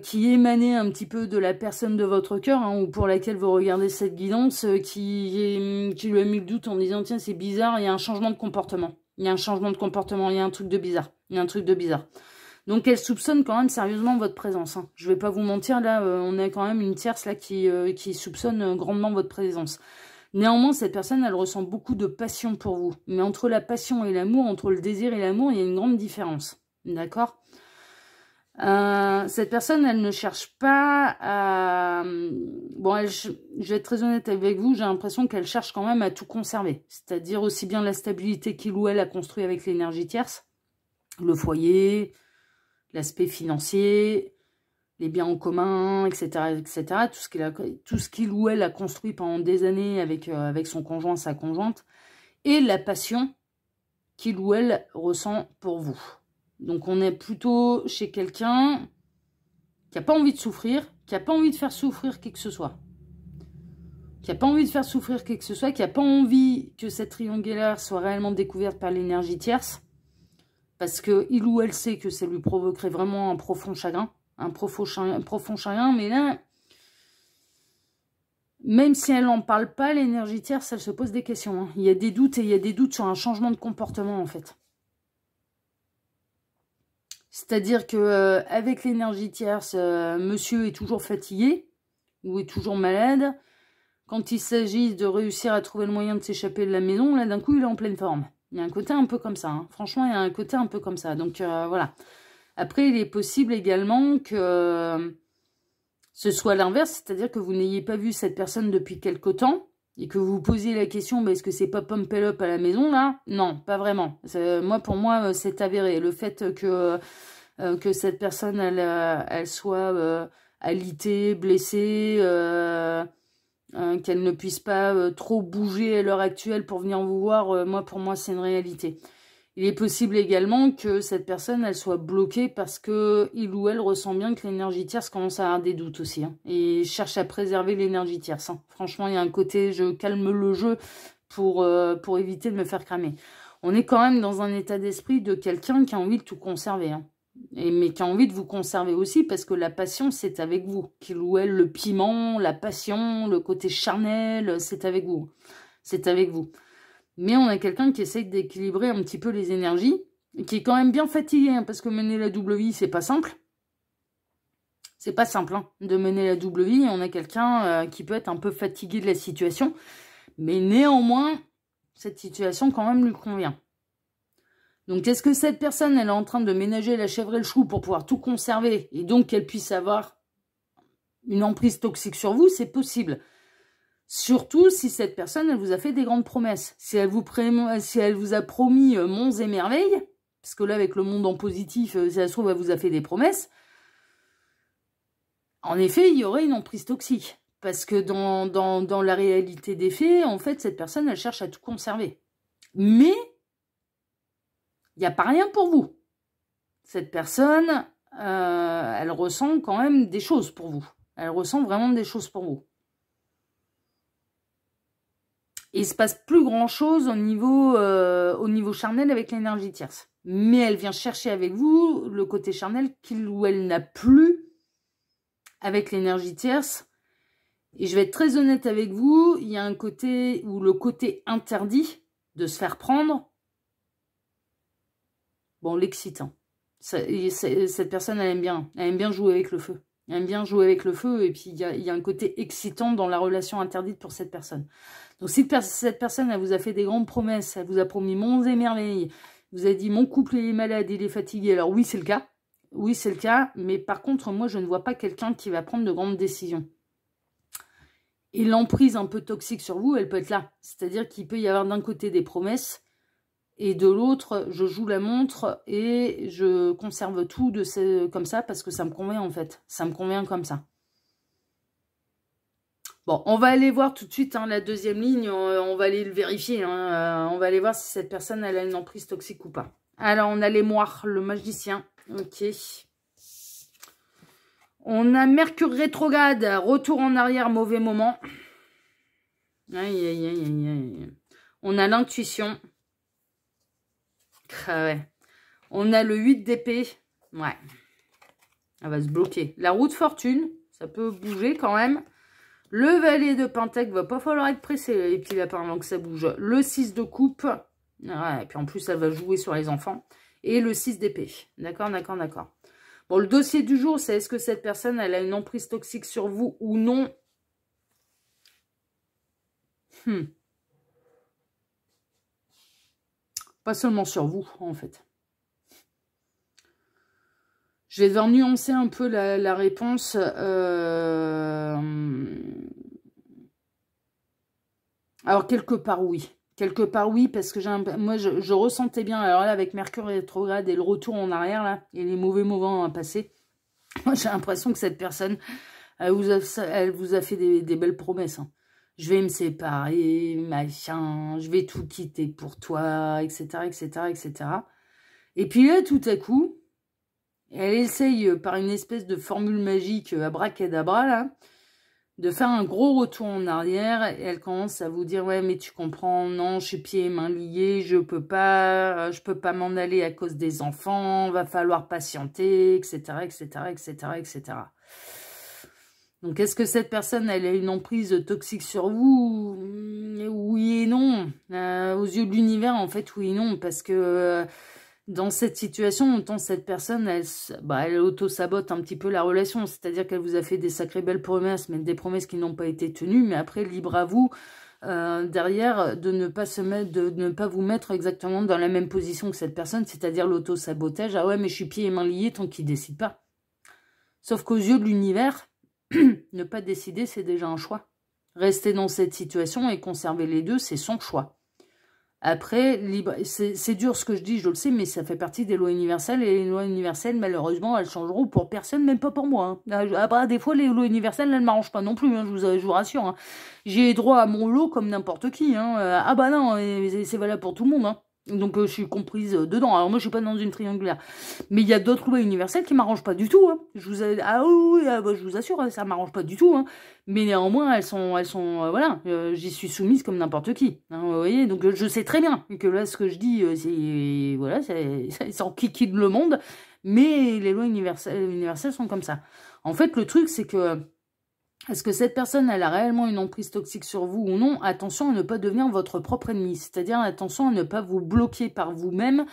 qui émanait un petit peu de la personne de votre cœur, hein, ou pour laquelle vous regardez cette guidance, qui lui a mis le doute en disant « Tiens, c'est bizarre, il y a un changement de comportement. Il y a un changement de comportement, il y a un truc de bizarre. Il y a un truc de bizarre. » Donc, elle soupçonne quand même sérieusement votre présence. Hein. Je vais pas vous mentir, là, on a quand même une tierce là qui soupçonne grandement votre présence. Néanmoins, cette personne, elle ressent beaucoup de passion pour vous. Mais entre la passion et l'amour, entre le désir et l'amour, il y a une grande différence. D'accord ? Cette personne, elle ne cherche pas à... Bon, je vais être très honnête avec vous, j'ai l'impression qu'elle cherche quand même à tout conserver. C'est-à-dire aussi bien la stabilité qu'il ou elle a construit avec l'énergie tierce, le foyer, l'aspect financier, les biens en commun, etc., etc. Tout ce qu'il ou elle a construit pendant des années avec son conjoint, sa conjointe, et la passion qu'il ou elle ressent pour vous. Donc, on est plutôt chez quelqu'un qui n'a pas envie de souffrir, qui n'a pas envie de faire souffrir qui que ce soit. Qui n'a pas envie de faire souffrir qui que ce soit, qui n'a pas envie que cette triangulaire soit réellement découverte par l'énergie tierce, parce qu'il ou elle sait que ça lui provoquerait vraiment un profond chagrin, mais là, même si elle n'en parle pas, l'énergie tierce, elle se pose des questions. Hein. Il y a des doutes et il y a des doutes sur un changement de comportement, en fait. C'est-à-dire que avec l'énergie tierce, monsieur est toujours fatigué ou est toujours malade. Quand il s'agit de réussir à trouver le moyen de s'échapper de la maison, là, d'un coup, il est en pleine forme. Il y a un côté un peu comme ça. Hein. Franchement, il y a un côté un peu comme ça. Donc, voilà. Après, il est possible également que ce soit l'inverse, c'est-à-dire que vous n'ayez pas vu cette personne depuis quelque temps et que vous vous posiez la question, bah, est-ce que c'est pas Pumpel Up à la maison, là? Non, pas vraiment. Pour moi, c'est avéré. Le fait que cette personne, elle soit alitée, blessée, qu'elle ne puisse pas trop bouger à l'heure actuelle pour venir vous voir, pour moi, c'est une réalité. Il est possible également que cette personne, elle soit bloquée parce que il ou elle ressent bien que l'énergie tierce commence à avoir des doutes aussi. Hein, et cherche à préserver l'énergie tierce. Hein. Franchement, il y a un côté, je calme le jeu pour éviter de me faire cramer. On est quand même dans un état d'esprit de quelqu'un qui a envie de tout conserver. Hein. Mais qui a envie de vous conserver aussi parce que la passion, c'est avec vous. Qu'il ou elle, le piment, la passion, le côté charnel, c'est avec vous. C'est avec vous. Mais on a quelqu'un qui essaye d'équilibrer un petit peu les énergies, et qui est quand même bien fatigué, hein, parce que mener la double vie, c'est pas simple. C'est pas simple hein, de mener la double vie. On a quelqu'un qui peut être un peu fatigué de la situation, mais néanmoins, cette situation quand même lui convient. Donc, est-ce que cette personne, elle est en train de ménager la chèvre et le chou pour pouvoir tout conserver, et donc qu'elle puisse avoir une emprise toxique sur vous? C'est possible. Surtout si cette personne, elle vous a fait des grandes promesses. Si elle vous a promis monts et merveilles, parce que là, avec le monde en positif, si ça se trouve, elle vous a fait des promesses. En effet, il y aurait une emprise toxique. Parce que dans la réalité des faits, en fait, cette personne, elle cherche à tout conserver. Mais, il n'y a pas rien pour vous. Cette personne, elle ressent quand même des choses pour vous. Elle ressent vraiment des choses pour vous. Et il ne se passe plus grand-chose au niveau charnel avec l'énergie tierce. Mais elle vient chercher avec vous le côté charnel qu'il ou elle n'a plus avec l'énergie tierce. Et je vais être très honnête avec vous, il y a un côté où le côté interdit de se faire prendre, bon, l'excitant. Cette personne, elle aime bien jouer avec le feu. Elle aime bien jouer avec le feu et puis il y a un côté excitant dans la relation interdite pour cette personne. Donc si cette personne, elle vous a fait des grandes promesses, elle vous a promis monts et merveilles, vous a dit mon couple est malade, il est fatigué, alors oui c'est le cas. Oui c'est le cas, mais par contre moi je ne vois pas quelqu'un qui va prendre de grandes décisions. Et l'emprise un peu toxique sur vous, elle peut être là. C'est-à-dire qu'il peut y avoir d'un côté des promesses, et de l'autre, je joue la montre et je conserve tout comme ça parce que ça me convient en fait. Ça me convient comme ça. Bon, on va aller voir tout de suite hein, la deuxième ligne. On va aller le vérifier. Hein, on va aller voir si cette personne elle a une emprise toxique ou pas. Alors, on a les moires, le magicien. Ok. On a Mercure rétrograde, retour en arrière, mauvais moment. Aïe, aïe, aïe, aïe, aïe. On a l'intuition. Ah ouais. On a le 8 d'épée. Ouais. Elle va se bloquer. La roue de fortune. Ça peut bouger quand même. Le valet de pentacle. Va pas falloir être pressé, les petits lapins, avant que ça bouge. Le 6 de coupe. Ouais. Et puis en plus, elle va jouer sur les enfants. Et le 6 d'épée. D'accord, d'accord, d'accord. Bon, le dossier du jour, c'est est-ce que cette personne, elle a une emprise toxique sur vous ou non? Pas seulement sur vous, en fait. Je vais devoir nuancer un peu la réponse. Alors, quelque part, oui. Quelque part, oui, parce que moi, je ressentais bien, alors là, avec Mercure rétrograde et le retour en arrière, là, et les mauvais moments à passer, moi, j'ai l'impression que cette personne, elle vous a fait des belles promesses, hein. Je vais me séparer, machin, je vais tout quitter pour toi, etc., etc., etc. Et puis là, tout à coup, Elle essaye, par une espèce de formule magique abracadabra, là, de faire un gros retour en arrière. Et elle commence à vous dire, ouais, mais tu comprends, non, je suis pieds et mains liés, je peux pas m'en aller à cause des enfants, va falloir patienter, etc., etc., etc., etc. Donc, est-ce que cette personne, elle a une emprise toxique sur vous? Oui et non. Aux yeux de l'univers, en fait, oui et non, parce que dans cette situation, autant cette personne, elle auto-sabote un petit peu la relation, c'est-à-dire qu'elle vous a fait des sacrées belles promesses, mais des promesses qui n'ont pas été tenues, mais après, libre à vous, derrière, de ne pas vous mettre exactement dans la même position que cette personne, c'est-à-dire l'auto-sabotage. Ah ouais, mais je suis pieds et mains liés tant qu'il décide pas. Sauf qu'aux yeux de l'univers, ne pas décider, c'est déjà un choix. Rester dans cette situation et conserver les deux, c'est son choix. Après, c'est dur ce que je dis, je le sais, mais ça fait partie des lois universelles. Et les lois universelles, malheureusement, elles changeront pour personne, même pas pour moi. Hein. Après, des fois, les lois universelles, elles ne m'arrangent pas non plus, hein, je vous rassure. Hein. J'ai droit à mon lot comme n'importe qui. Hein. Ah bah non, c'est valable pour tout le monde. Hein. Donc, je suis comprise dedans. Alors, moi, je suis pas dans une triangulaire. Mais il y a d'autres lois universelles qui m'arrangent pas du tout. Hein. Ah oui, bah, je vous assure, ça m'arrange pas du tout. Hein. Mais néanmoins, elles sont voilà, j'y suis soumise comme n'importe qui. Hein, vous voyez, donc je sais très bien que là, ce que je dis, c'est, voilà, ça enquiquine le monde. Mais les lois universelles sont comme ça. En fait, le truc, c'est que est-ce que cette personne, elle a réellement une emprise toxique sur vous ou non? Attention à ne pas devenir votre propre ennemi. C'est-à-dire, attention à ne pas vous bloquer par vous-même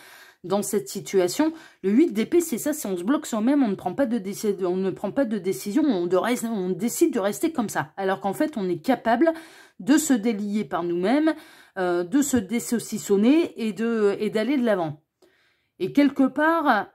dans cette situation. Le 8 d'épée, c'est ça, si on se bloque soi-même, on ne prend pas de décision, on décide de rester comme ça. Alors qu'en fait, on est capable de se délier par nous-mêmes, de se désaucissonner et d'aller de l'avant. Et quelque part,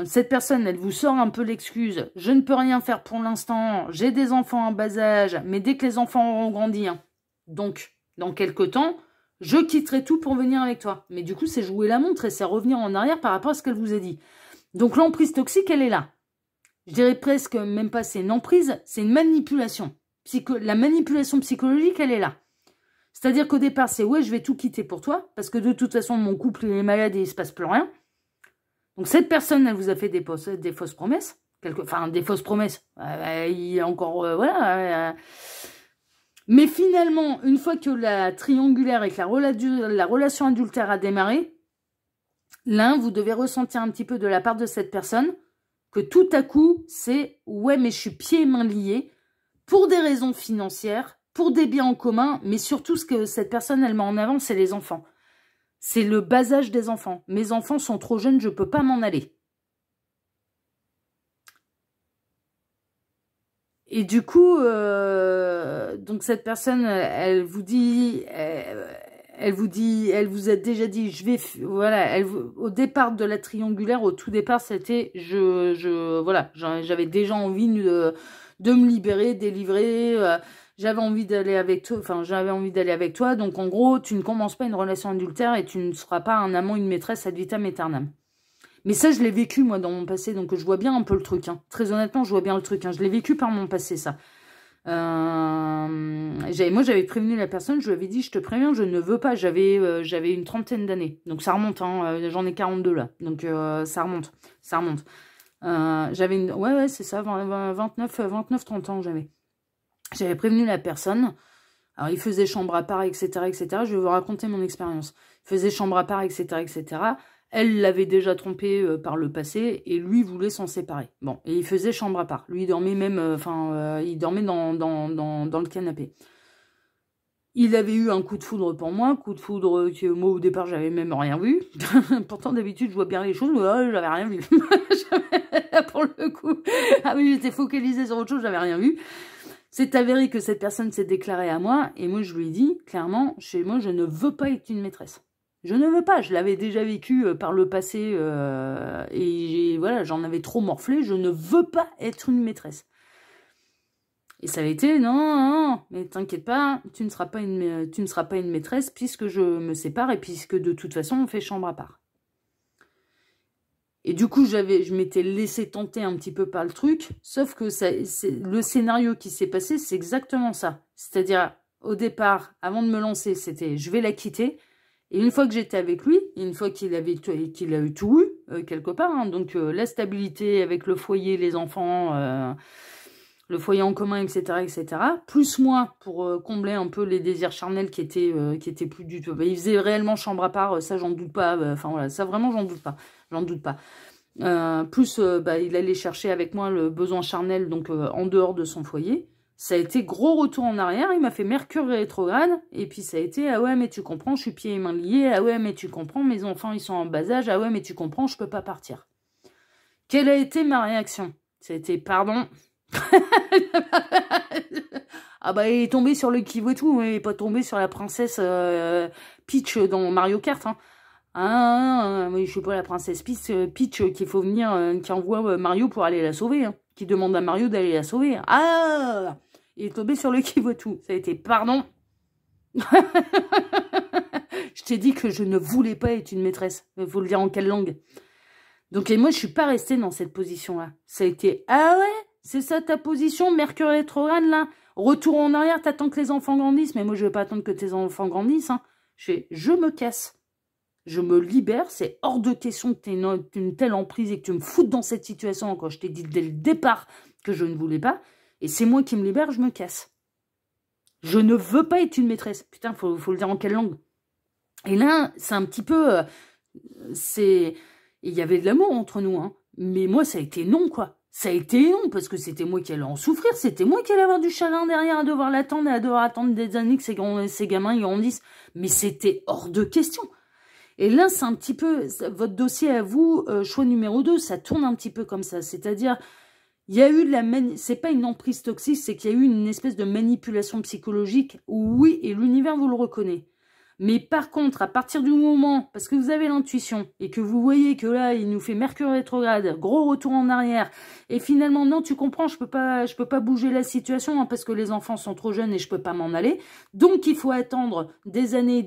cette personne, elle vous sort un peu l'excuse. Je ne peux rien faire pour l'instant. J'ai des enfants en bas âge. Mais dès que les enfants auront grandi, hein, donc dans quelque temps, je quitterai tout pour venir avec toi. Mais du coup, c'est jouer la montre et c'est revenir en arrière par rapport à ce qu'elle vous a dit. Donc l'emprise toxique, elle est là. Je dirais presque même pas c'est une emprise, c'est une manipulation. La manipulation psychologique, elle est là. C'est-à-dire qu'au départ, c'est ouais, je vais tout quitter pour toi, parce que de toute façon, mon couple il est malade et il se passe plus rien. Donc cette personne, elle vous a fait des fausses promesses. Enfin, des fausses promesses. Il est encore... voilà. Mais finalement, une fois que la triangulaire et que la relation adultère a démarré, là, vous devez ressentir un petit peu de la part de cette personne que tout à coup, c'est ouais, mais je suis pieds et mains liés pour des raisons financières, pour des biens en commun, mais surtout ce que cette personne, elle met en avant, c'est les enfants. C'est le bas âge des enfants. Mes enfants sont trop jeunes, je ne peux pas m'en aller. Et du coup, donc cette personne, elle vous a déjà dit, voilà, au départ de la triangulaire, au tout départ, c'était, voilà, j'avais déjà envie de me libérer, délivrer, j'avais envie d'aller avec toi, donc en gros, tu ne commences pas une relation adultère et tu ne seras pas un amant, une maîtresse ad vitam aeternam. Mais ça, je l'ai vécu, moi, dans mon passé, donc je vois bien un peu le truc. Hein. Très honnêtement, je vois bien le truc. Hein. Je l'ai vécu par mon passé, ça. Moi, j'avais prévenu la personne, je lui avais dit, je te préviens, je ne veux pas. J'avais une 30aine d'années. Donc ça remonte, hein. J'en ai 42 là. Donc ça remonte. J'avais une... Ouais, c'est ça, 29-30 ans, j'avais. J'avais prévenu la personne. Alors, il faisait chambre à part, etc., etc. Je vais vous raconter mon expérience. Il faisait chambre à part, etc., etc. Elle l'avait déjà trompé par le passé et lui voulait s'en séparer. Bon, et il faisait chambre à part. Lui, il dormait même, il dormait dans le canapé. Il avait eu un coup de foudre pour moi, coup de foudre que moi au départ j'avais même rien vu. Pourtant d'habitude je vois bien les choses, mais là j'avais rien vu. Pour le coup, ah oui, j'étais focalisée sur autre chose, j'avais rien vu. C'est avéré que cette personne s'est déclarée à moi et moi je lui ai dit clairement, chez moi je ne veux pas être une maîtresse. Je ne veux pas, je l'avais déjà vécu par le passé et voilà, j'en avais trop morflé, je ne veux pas être une maîtresse. Et ça a été, non, mais t'inquiète pas, tu ne seras pas une maîtresse puisque je me sépare et puisque de toute façon on fait chambre à part. Et du coup, je m'étais laissé tenter un petit peu par le truc, sauf que le scénario qui s'est passé, c'est exactement ça. C'est-à-dire, au départ, avant de me lancer, c'était je vais la quitter. Et une fois que j'étais avec lui, une fois qu'il a eu tout eu, quelque part. Hein. Donc, la stabilité avec le foyer, les enfants, le foyer en commun, etc., etc. Plus moi, pour combler un peu les désirs charnels qui étaient plus du tout... Bah, il faisait réellement chambre à part, ça, j'en doute pas. Enfin, voilà, ça, vraiment, j'en doute pas. J'en doute pas. Plus, bah, il allait chercher avec moi le besoin charnel, donc en dehors de son foyer. Ça a été gros retour en arrière, il m'a fait Mercure rétrograde, et puis ça a été, ah ouais, mais tu comprends, je suis pieds et mains liés, ah ouais, mais tu comprends, mes enfants, ils sont en bas âge, ah ouais, mais tu comprends, je peux pas partir. Quelle a été ma réaction? Ça a été, pardon. Ah bah, il est tombé sur le qui veut tout, il est pas tombé sur la princesse Peach dans Mario Kart, hein. Ah, mais je suis pas la princesse Peach qu'il faut venir, qui envoie Mario pour aller la sauver, hein, qui demande à Mario d'aller la sauver. Ah, il est tombé sur le qui veut tout. Ça a été, pardon. Je t'ai dit que je ne voulais pas être une maîtresse. Il faut le dire en quelle langue. Donc, et moi, je suis pas restée dans cette position-là. Ça a été, ah ouais, c'est ça ta position, Mercure rétrograde, là. Retour en arrière, t'attends que les enfants grandissent. Mais moi, je vais pas attendre que tes enfants grandissent, hein. Je me casse. Je me libère, c'est hors de question que tu aies une telle emprise et que tu me foutes dans cette situation quand je t'ai dit dès le départ que je ne voulais pas. Et c'est moi qui me libère, je me casse. Je ne veux pas être une maîtresse. Putain, faut le dire en quelle langue. Et là, c'est un petit peu... il y avait de l'amour entre nous, hein. Mais moi, ça a été non, quoi. Ça a été non, parce que c'était moi qui allais en souffrir. C'était moi qui allais avoir du chagrin derrière, à devoir l'attendre et à devoir attendre des années que ces gamins ils grandissent. Mais c'était hors de question. Et là, c'est un petit peu, votre dossier à vous, choix numéro 2, ça tourne un petit peu comme ça. C'est-à-dire, il y a eu de la... C'est pas une emprise toxique, c'est qu'il y a eu une espèce de manipulation psychologique. Oui, et l'univers vous le reconnaît. Mais par contre, à partir du moment, parce que vous avez l'intuition, et que vous voyez que là, il nous fait Mercure rétrograde, gros retour en arrière, et finalement, non, tu comprends, je peux pas bouger la situation, hein, parce que les enfants sont trop jeunes et je peux pas m'en aller. Donc, il faut attendre des années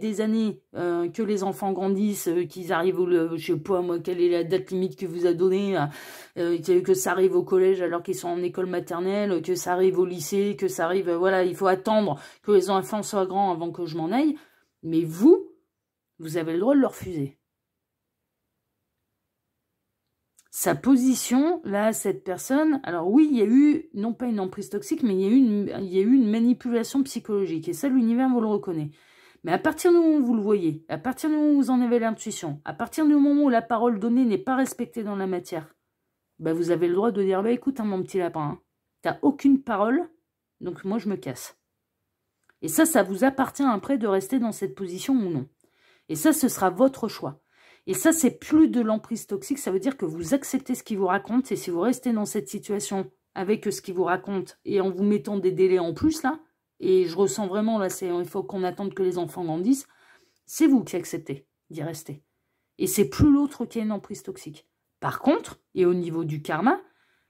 que les enfants grandissent, qu'ils arrivent je sais pas, moi, quelle est la date limite que vous a donnée, que ça arrive au collège alors qu'ils sont en école maternelle, que ça arrive au lycée, que ça arrive, voilà, il faut attendre que les enfants soient grands avant que je m'en aille. Mais vous avez le droit de le refuser. Sa position, là, cette personne, alors oui, il y a eu, non pas une emprise toxique, mais il y a eu une manipulation psychologique. Et ça, l'univers vous le reconnaît. Mais à partir du moment où vous le voyez, à partir du moment où vous en avez l'intuition, à partir du moment où la parole donnée n'est pas respectée dans la matière, bah vous avez le droit de dire, bah écoute, hein, mon petit lapin, hein, t'as aucune parole, donc moi je me casse. Et ça vous appartient après de rester dans cette position ou non. Et ça, ce sera votre choix. Et ça, c'est plus de l'emprise toxique. Ça veut dire que vous acceptez ce qu'il vous raconte. Et si vous restez dans cette situation avec ce qu'il vous raconte et en vous mettant des délais en plus, là, et je ressens vraiment, là, il faut qu'on attende que les enfants grandissent, c'est vous qui acceptez d'y rester. Et c'est plus l'autre qui a une emprise toxique. Par contre, et au niveau du karma,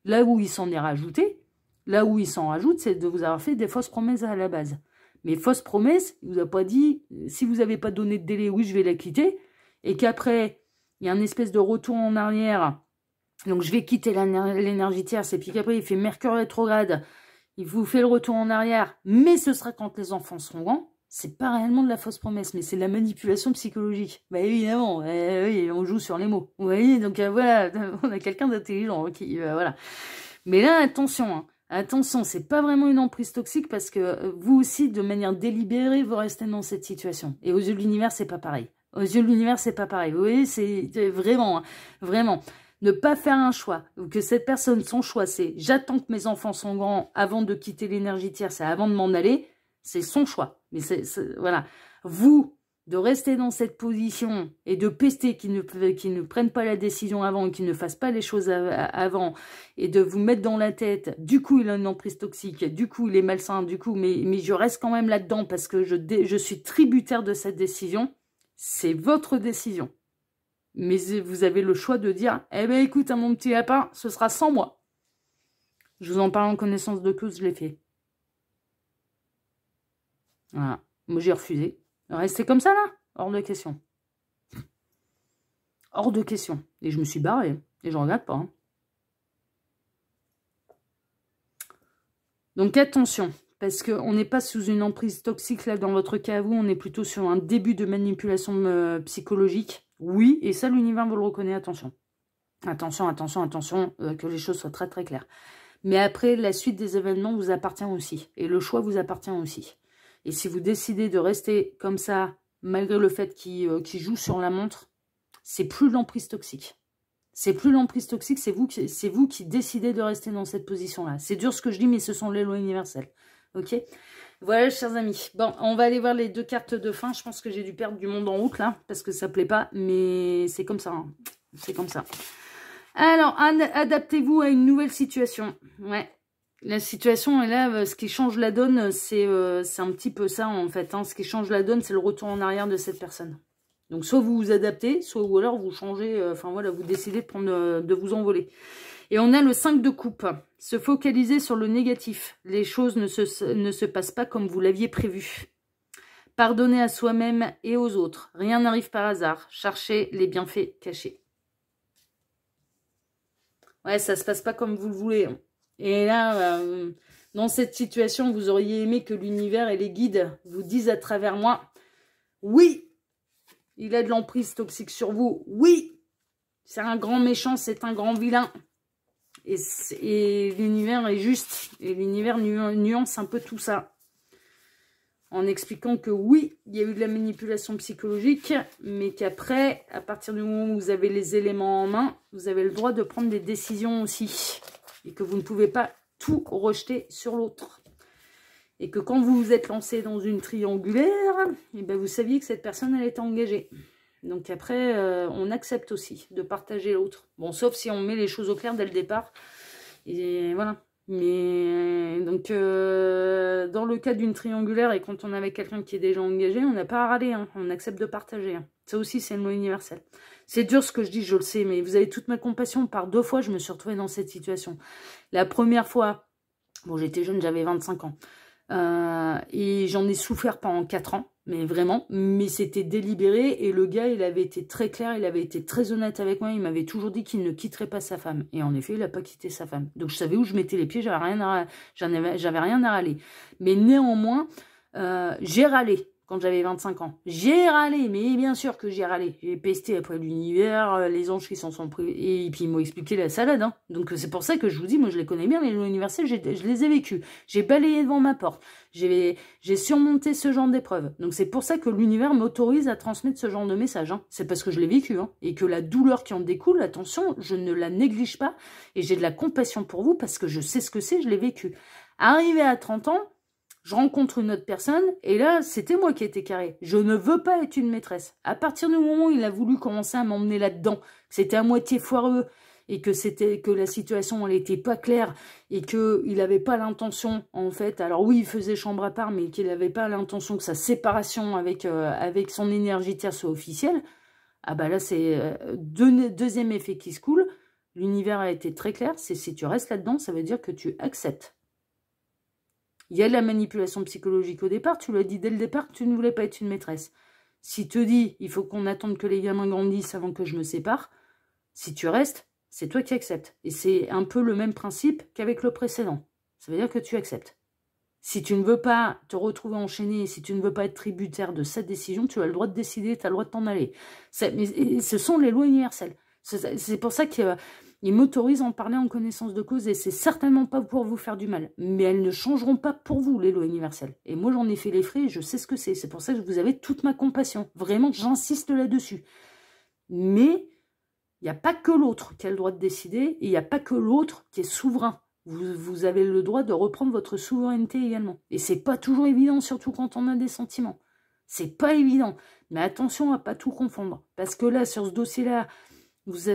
là où il s'en est rajouté, là où il s'en rajoute, c'est de vous avoir fait des fausses promesses à la base. Mais fausse promesse, il ne vous a pas dit, si vous n'avez pas donné de délai, oui, je vais la quitter, et qu'après, il y a un espèce de retour en arrière, donc je vais quitter l'énergie tierce, et puis qu'après, il fait Mercure rétrograde, il vous fait le retour en arrière, mais ce sera quand les enfants seront grands, c'est pas réellement de la fausse promesse, mais c'est de la manipulation psychologique. Bah évidemment, oui, on joue sur les mots. Vous voyez, donc voilà, on a quelqu'un d'intelligent qui, voilà. Mais là, attention, hein. Attention, c'est pas vraiment une emprise toxique parce que vous aussi, de manière délibérée, vous restez dans cette situation. Et aux yeux de l'univers, c'est pas pareil. Aux yeux de l'univers, c'est pas pareil. Vous voyez, c'est vraiment, hein, vraiment. Ne pas faire un choix, ou que cette personne, son choix, c'est j'attends que mes enfants sont grands avant de quitter l'énergie tierce, avant de m'en aller, c'est son choix. Mais voilà. Vous, de rester dans cette position et de pester qu'ils ne prennent pas la décision avant et qu'ils ne fassent pas les choses avant et de vous mettre dans la tête, du coup il a une emprise toxique, du coup il est malsain, du coup mais je reste quand même là-dedans parce que je suis tributaire de cette décision, c'est votre décision. Mais vous avez le choix de dire, eh ben écoute, hein, mon petit lapin, ce sera sans moi. Je vous en parle en connaissance de cause, je l'ai fait. Voilà, moi j'ai refusé. Restez comme ça, là. Hors de question. Hors de question. Et je me suis barrée. Et je regrette pas. Hein. Donc, attention. Parce qu'on n'est pas sous une emprise toxique, là, dans votre cas à vous. On est plutôt sur un début de manipulation psychologique. Oui, et ça, l'univers vous le reconnaît. Attention. Attention, attention, attention, que les choses soient très très claires. Mais après, la suite des événements vous appartient aussi. Et le choix vous appartient aussi. Et si vous décidez de rester comme ça, malgré le fait qu'il joue sur la montre, c'est plus l'emprise toxique. C'est plus l'emprise toxique, c'est vous qui décidez de rester dans cette position-là. C'est dur ce que je dis, mais ce sont les lois universelles. Ok? Voilà, chers amis. Bon, on va aller voir les 2 cartes de fin. Je pense que j'ai dû perdre du monde en route, là, parce que ça plaît pas. Mais c'est comme ça. Hein. C'est comme ça. Alors, adaptez-vous à une nouvelle situation. Ouais. La situation est là, ce qui change la donne, c'est un petit peu ça, en fait. Hein. Ce qui change la donne, c'est le retour en arrière de cette personne. Donc, soit vous vous adaptez, soit ou alors vous changez, enfin voilà, vous décidez de vous envoler. Et on a le 5 de coupe. Se focaliser sur le négatif. Les choses ne se passent pas comme vous l'aviez prévu. Pardonner à soi-même et aux autres. Rien n'arrive par hasard. Cherchez les bienfaits cachés. Ouais, ça se passe pas comme vous le voulez. Et là, dans cette situation, vous auriez aimé que l'univers et les guides vous disent à travers moi, oui, il a de l'emprise toxique sur vous. Oui, c'est un grand méchant, c'est un grand vilain. Et l'univers est juste. Et l'univers nuance un peu tout ça. En expliquant que oui, il y a eu de la manipulation psychologique, mais qu'après, à partir du moment où vous avez les éléments en main, vous avez le droit de prendre des décisions aussi. Et que vous ne pouvez pas tout rejeter sur l'autre. Et que quand vous vous êtes lancé dans une triangulaire, et ben vous saviez que cette personne, elle était engagée. Donc après, on accepte aussi de partager l'autre. Bon, sauf si on met les choses au clair dès le départ. Et voilà. Mais donc, dans le cas d'une triangulaire, et quand on est avec quelqu'un qui est déjà engagé, on n'a pas à râler. Hein. On accepte de partager. Hein. Ça aussi, c'est une loi universelle. C'est dur ce que je dis, je le sais, mais vous avez toute ma compassion. Par 2 fois, je me suis retrouvée dans cette situation. La première fois, bon, j'étais jeune, j'avais 25 ans. Et j'en ai souffert pendant 4 ans, mais vraiment, mais c'était délibéré, et le gars, il avait été très clair, il avait été très honnête avec moi, il m'avait toujours dit qu'il ne quitterait pas sa femme, et en effet, il n'a pas quitté sa femme, donc je savais où je mettais les pieds, j'avais rien à râler, mais néanmoins, j'ai râlé, quand j'avais 25 ans, j'ai râlé, mais bien sûr que j'ai râlé, j'ai pesté après l'univers, les anges qui s'en sont pris, et puis ils m'ont expliqué la salade, hein. Donc c'est pour ça que je vous dis, moi je les connais bien, les lois universelles, je les ai vécues, j'ai balayé devant ma porte, j'ai surmonté ce genre d'épreuves, donc c'est pour ça que l'univers m'autorise à transmettre ce genre de message, hein. C'est parce que je l'ai vécu, hein. Et que la douleur qui en découle, attention, je ne la néglige pas, et j'ai de la compassion pour vous, parce que je sais ce que c'est, je l'ai vécu. Arrivé à 30 ans, je rencontre une autre personne, et là, c'était moi qui étais carré. Je ne veux pas être une maîtresse. À partir du moment où il a voulu commencer à m'emmener là-dedans, c'était à moitié foireux, et que la situation, elle n'était pas claire, et qu'il n'avait pas l'intention, en fait, alors oui, il faisait chambre à part, mais qu'il n'avait pas l'intention que sa séparation avec son énergie terre soit officielle, ah bah là, c'est deuxième effet qui se coule. L'univers a été très clair, c'est si tu restes là-dedans, ça veut dire que tu acceptes. Il y a de la manipulation psychologique au départ. Tu l'as dit dès le départ que tu ne voulais pas être une maîtresse. Si te dis, il faut qu'on attende que les gamins grandissent avant que je me sépare, si tu restes, c'est toi qui acceptes. Et c'est un peu le même principe qu'avec le précédent. Ça veut dire que tu acceptes. Si tu ne veux pas te retrouver enchaîné, si tu ne veux pas être tributaire de cette décision, tu as le droit de décider, tu as le droit de t'en aller. Mais ce sont les lois universelles. C'est pour ça que... Ils m'autorisent à en parler en connaissance de cause, et c'est certainement pas pour vous faire du mal. Mais elles ne changeront pas pour vous, les lois universelles. Et moi, j'en ai fait les frais et je sais ce que c'est. C'est pour ça que vous avez toute ma compassion. Vraiment, j'insiste là-dessus. Mais il n'y a pas que l'autre qui a le droit de décider, et il n'y a pas que l'autre qui est souverain. Vous avez le droit de reprendre votre souveraineté également. Et c'est pas toujours évident, surtout quand on a des sentiments. C'est pas évident. Mais attention à pas tout confondre. Parce que là, sur ce dossier-là, vous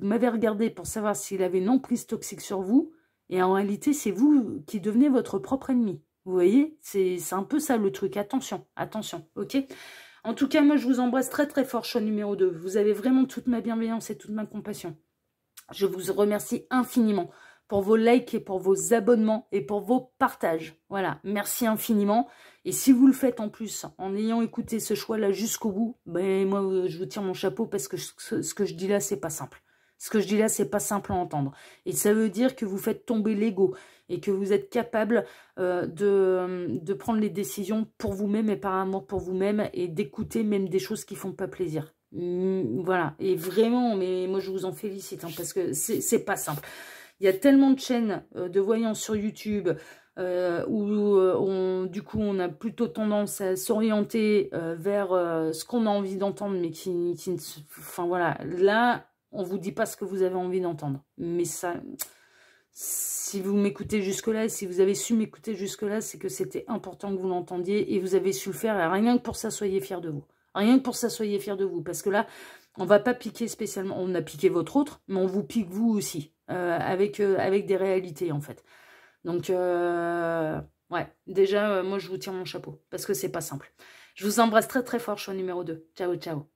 m'avez regardé pour savoir s'il avait une emprise toxique sur vous, et en réalité, c'est vous qui devenez votre propre ennemi. Vous voyez, c'est un peu ça le truc. Attention, attention, ok? En tout cas, moi, je vous embrasse très très fort, choix numéro 2. Vous avez vraiment toute ma bienveillance et toute ma compassion. Je vous remercie infiniment pour vos likes et pour vos abonnements et pour vos partages. Voilà, merci infiniment. Et si vous le faites en plus, en ayant écouté ce choix-là jusqu'au bout, ben moi, je vous tire mon chapeau, parce que ce que je dis là, c'est pas simple. Ce que je dis là, c'est pas simple à entendre. Et ça veut dire que vous faites tomber l'ego et que vous êtes capable de prendre les décisions pour vous-même et par amour pour vous-même, et d'écouter même des choses qui font pas plaisir. Voilà, et vraiment, mais moi je vous en félicite, hein, parce que c'est pas simple. Il y a tellement de chaînes de voyance sur YouTube où du coup on a plutôt tendance à s'orienter vers ce qu'on a envie d'entendre, mais enfin voilà, là on vous dit pas ce que vous avez envie d'entendre, mais ça, si vous m'écoutez jusque-là, et si vous avez su m'écouter jusque-là, c'est que c'était important que vous l'entendiez, et vous avez su le faire, et rien que pour ça, soyez fiers de vous. Rien que pour ça, soyez fiers de vous, parce que là, on va pas piquer spécialement, on a piqué votre autre, mais on vous pique vous aussi, avec des réalités, en fait. Donc, ouais, déjà, moi, je vous tire mon chapeau, parce que c'est pas simple. Je vous embrasse très très fort, choix numéro 2. Ciao, ciao.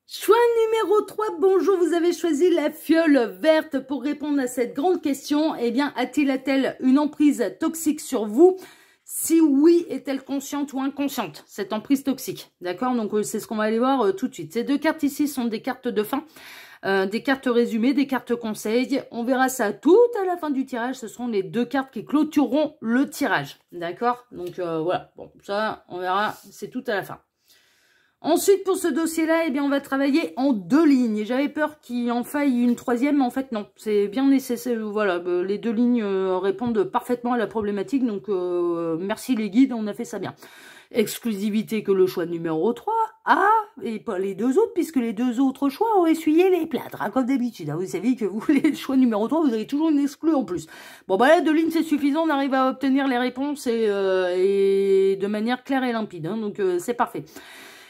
Choix numéro 3, bonjour, vous avez choisi la fiole verte pour répondre à cette grande question. Eh bien, a-t-il une emprise toxique sur vous? Si oui, est-elle consciente ou inconsciente, cette emprise toxique? D'accord, donc c'est ce qu'on va aller voir tout de suite. Ces deux cartes ici sont des cartes de fin, des cartes résumées, des cartes conseils. On verra ça tout à la fin du tirage. Ce seront les deux cartes qui clôtureront le tirage. D'accord, donc voilà, bon, ça, on verra, c'est tout à la fin. Ensuite, pour ce dossier-là, eh bien, on va travailler en 2 lignes. J'avais peur qu'il en faille une 3e, mais en fait, non. C'est bien nécessaire. Voilà, les 2 lignes répondent parfaitement à la problématique. Donc, merci les guides, on a fait ça bien. Exclusivité que le choix numéro 3 a, et pas les 2 autres, puisque les 2 autres choix ont essuyé les plâtres, hein, comme d'habitude. Vous savez que vous, les choix numéro 3, vous avez toujours une exclue en plus. Bon, bah là, 2 lignes, c'est suffisant. On arrive à obtenir les réponses et de manière claire et limpide. Hein, donc, c'est parfait.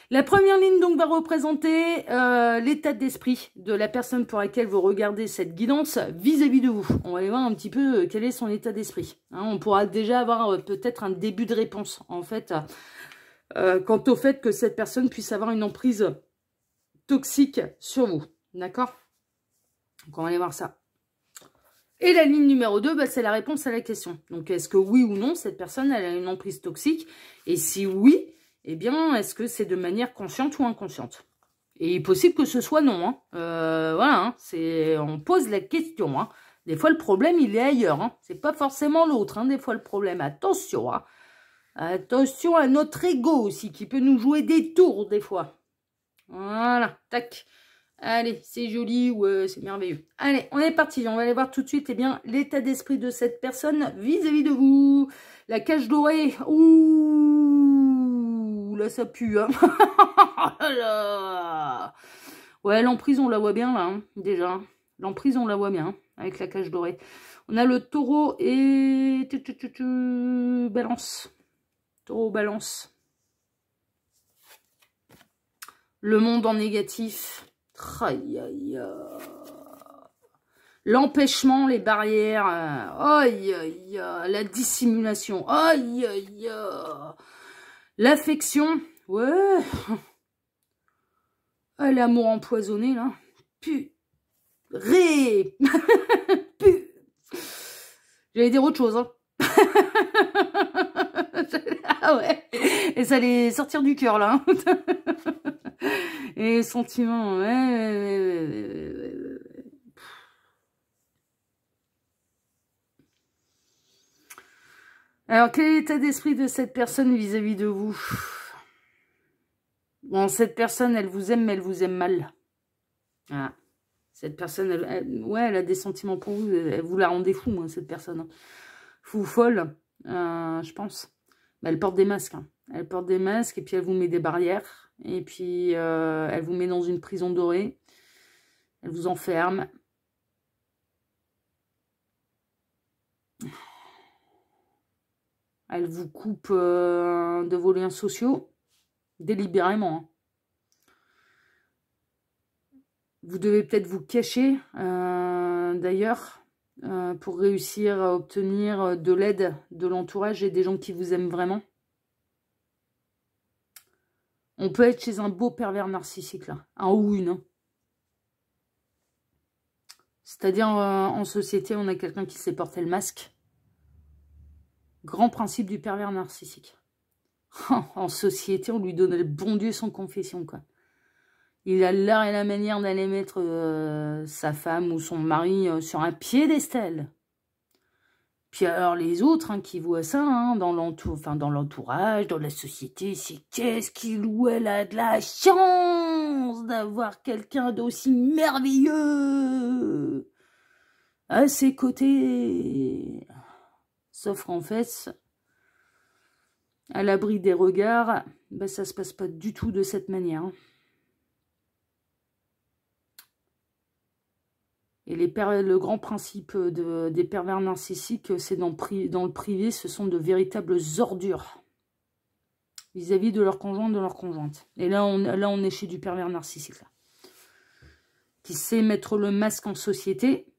La première ligne donc va représenter l'état d'esprit de la personne pour laquelle vous regardez cette guidance vis-à-vis de vous. On va aller voir un petit peu quel est son état d'esprit. Hein, on pourra déjà avoir peut-être un début de réponse en fait quant au fait que cette personne puisse avoir une emprise toxique sur vous. D'accord? Donc on va aller voir ça. Et la ligne numéro 2, bah, c'est la réponse à la question. Donc est-ce que oui ou non cette personne elle a une emprise toxique? Et si oui, eh bien, est-ce que c'est de manière consciente ou inconsciente? Et il est possible que ce soit non. Hein. Voilà, hein, on pose la question. Hein. Des fois, le problème, il est ailleurs. Hein. C'est pas forcément l'autre. Hein. Des fois, le problème, attention. Hein. Attention à notre ego aussi, qui peut nous jouer des tours, des fois. Voilà, tac. Allez, c'est joli ou c'est merveilleux. Allez, on est parti. On va aller voir tout de suite, eh bien, l'état d'esprit de cette personne vis-à-vis de vous. La cage dorée. Ouh, là, ça pue, hein. Ouais, l'emprise, on la voit bien, là, hein, déjà. L'emprise, on la voit bien, hein, avec la cage dorée. On a le taureau et... balance. Taureau, balance. Le monde en négatif. Aïe, aïe, aïe. L'empêchement, les barrières. Aïe, aïe, aïe. La dissimulation. Aïe, aïe, aïe. L'affection. Ouais. Ah, l'amour empoisonné, là. J'allais dire autre chose, hein. Ah ouais. Et ça allait sortir du cœur, là. Et sentiments, ouais. Alors, quel est l'état d'esprit de cette personne vis-à-vis de vous? Bon, cette personne, elle vous aime, mais elle vous aime mal. Ah. Cette personne, elle a des sentiments pour vous. Elle vous la rendez fou, hein, cette personne. Hein. Fou, folle, je pense. Mais elle porte des masques. Hein. Elle porte des masques et puis elle vous met des barrières. Et puis, elle vous met dans une prison dorée. Elle vous enferme. Elle vous coupe de vos liens sociaux. Délibérément. Hein. Vous devez peut-être vous cacher, d'ailleurs, pour réussir à obtenir de l'aide de l'entourage et des gens qui vous aiment vraiment. On peut être chez un beau pervers narcissique, là. Un ou une. Hein. C'est-à-dire, en société, on a quelqu'un qui sait porter le masque. Grand principe du pervers narcissique. En société, on lui donne le bon Dieu sans confession, quoi. Il a l'art et la manière d'aller mettre sa femme ou son mari sur un piédestal. Puis alors les autres hein, qui voient ça hein, dans l'entourage, dans la société, c'est qu'est-ce qu'il ou elle a de la chance d'avoir quelqu'un d'aussi merveilleux à ses côtés. Sauf qu'en fait, à l'abri des regards, ben, ça se passe pas du tout de cette manière. Et le grand principe des pervers narcissiques, c'est dans le privé, ce sont de véritables ordures vis-à-vis de leur conjoint, de leur conjointe. Et là, on est chez du pervers narcissique, là, qui sait mettre le masque en société.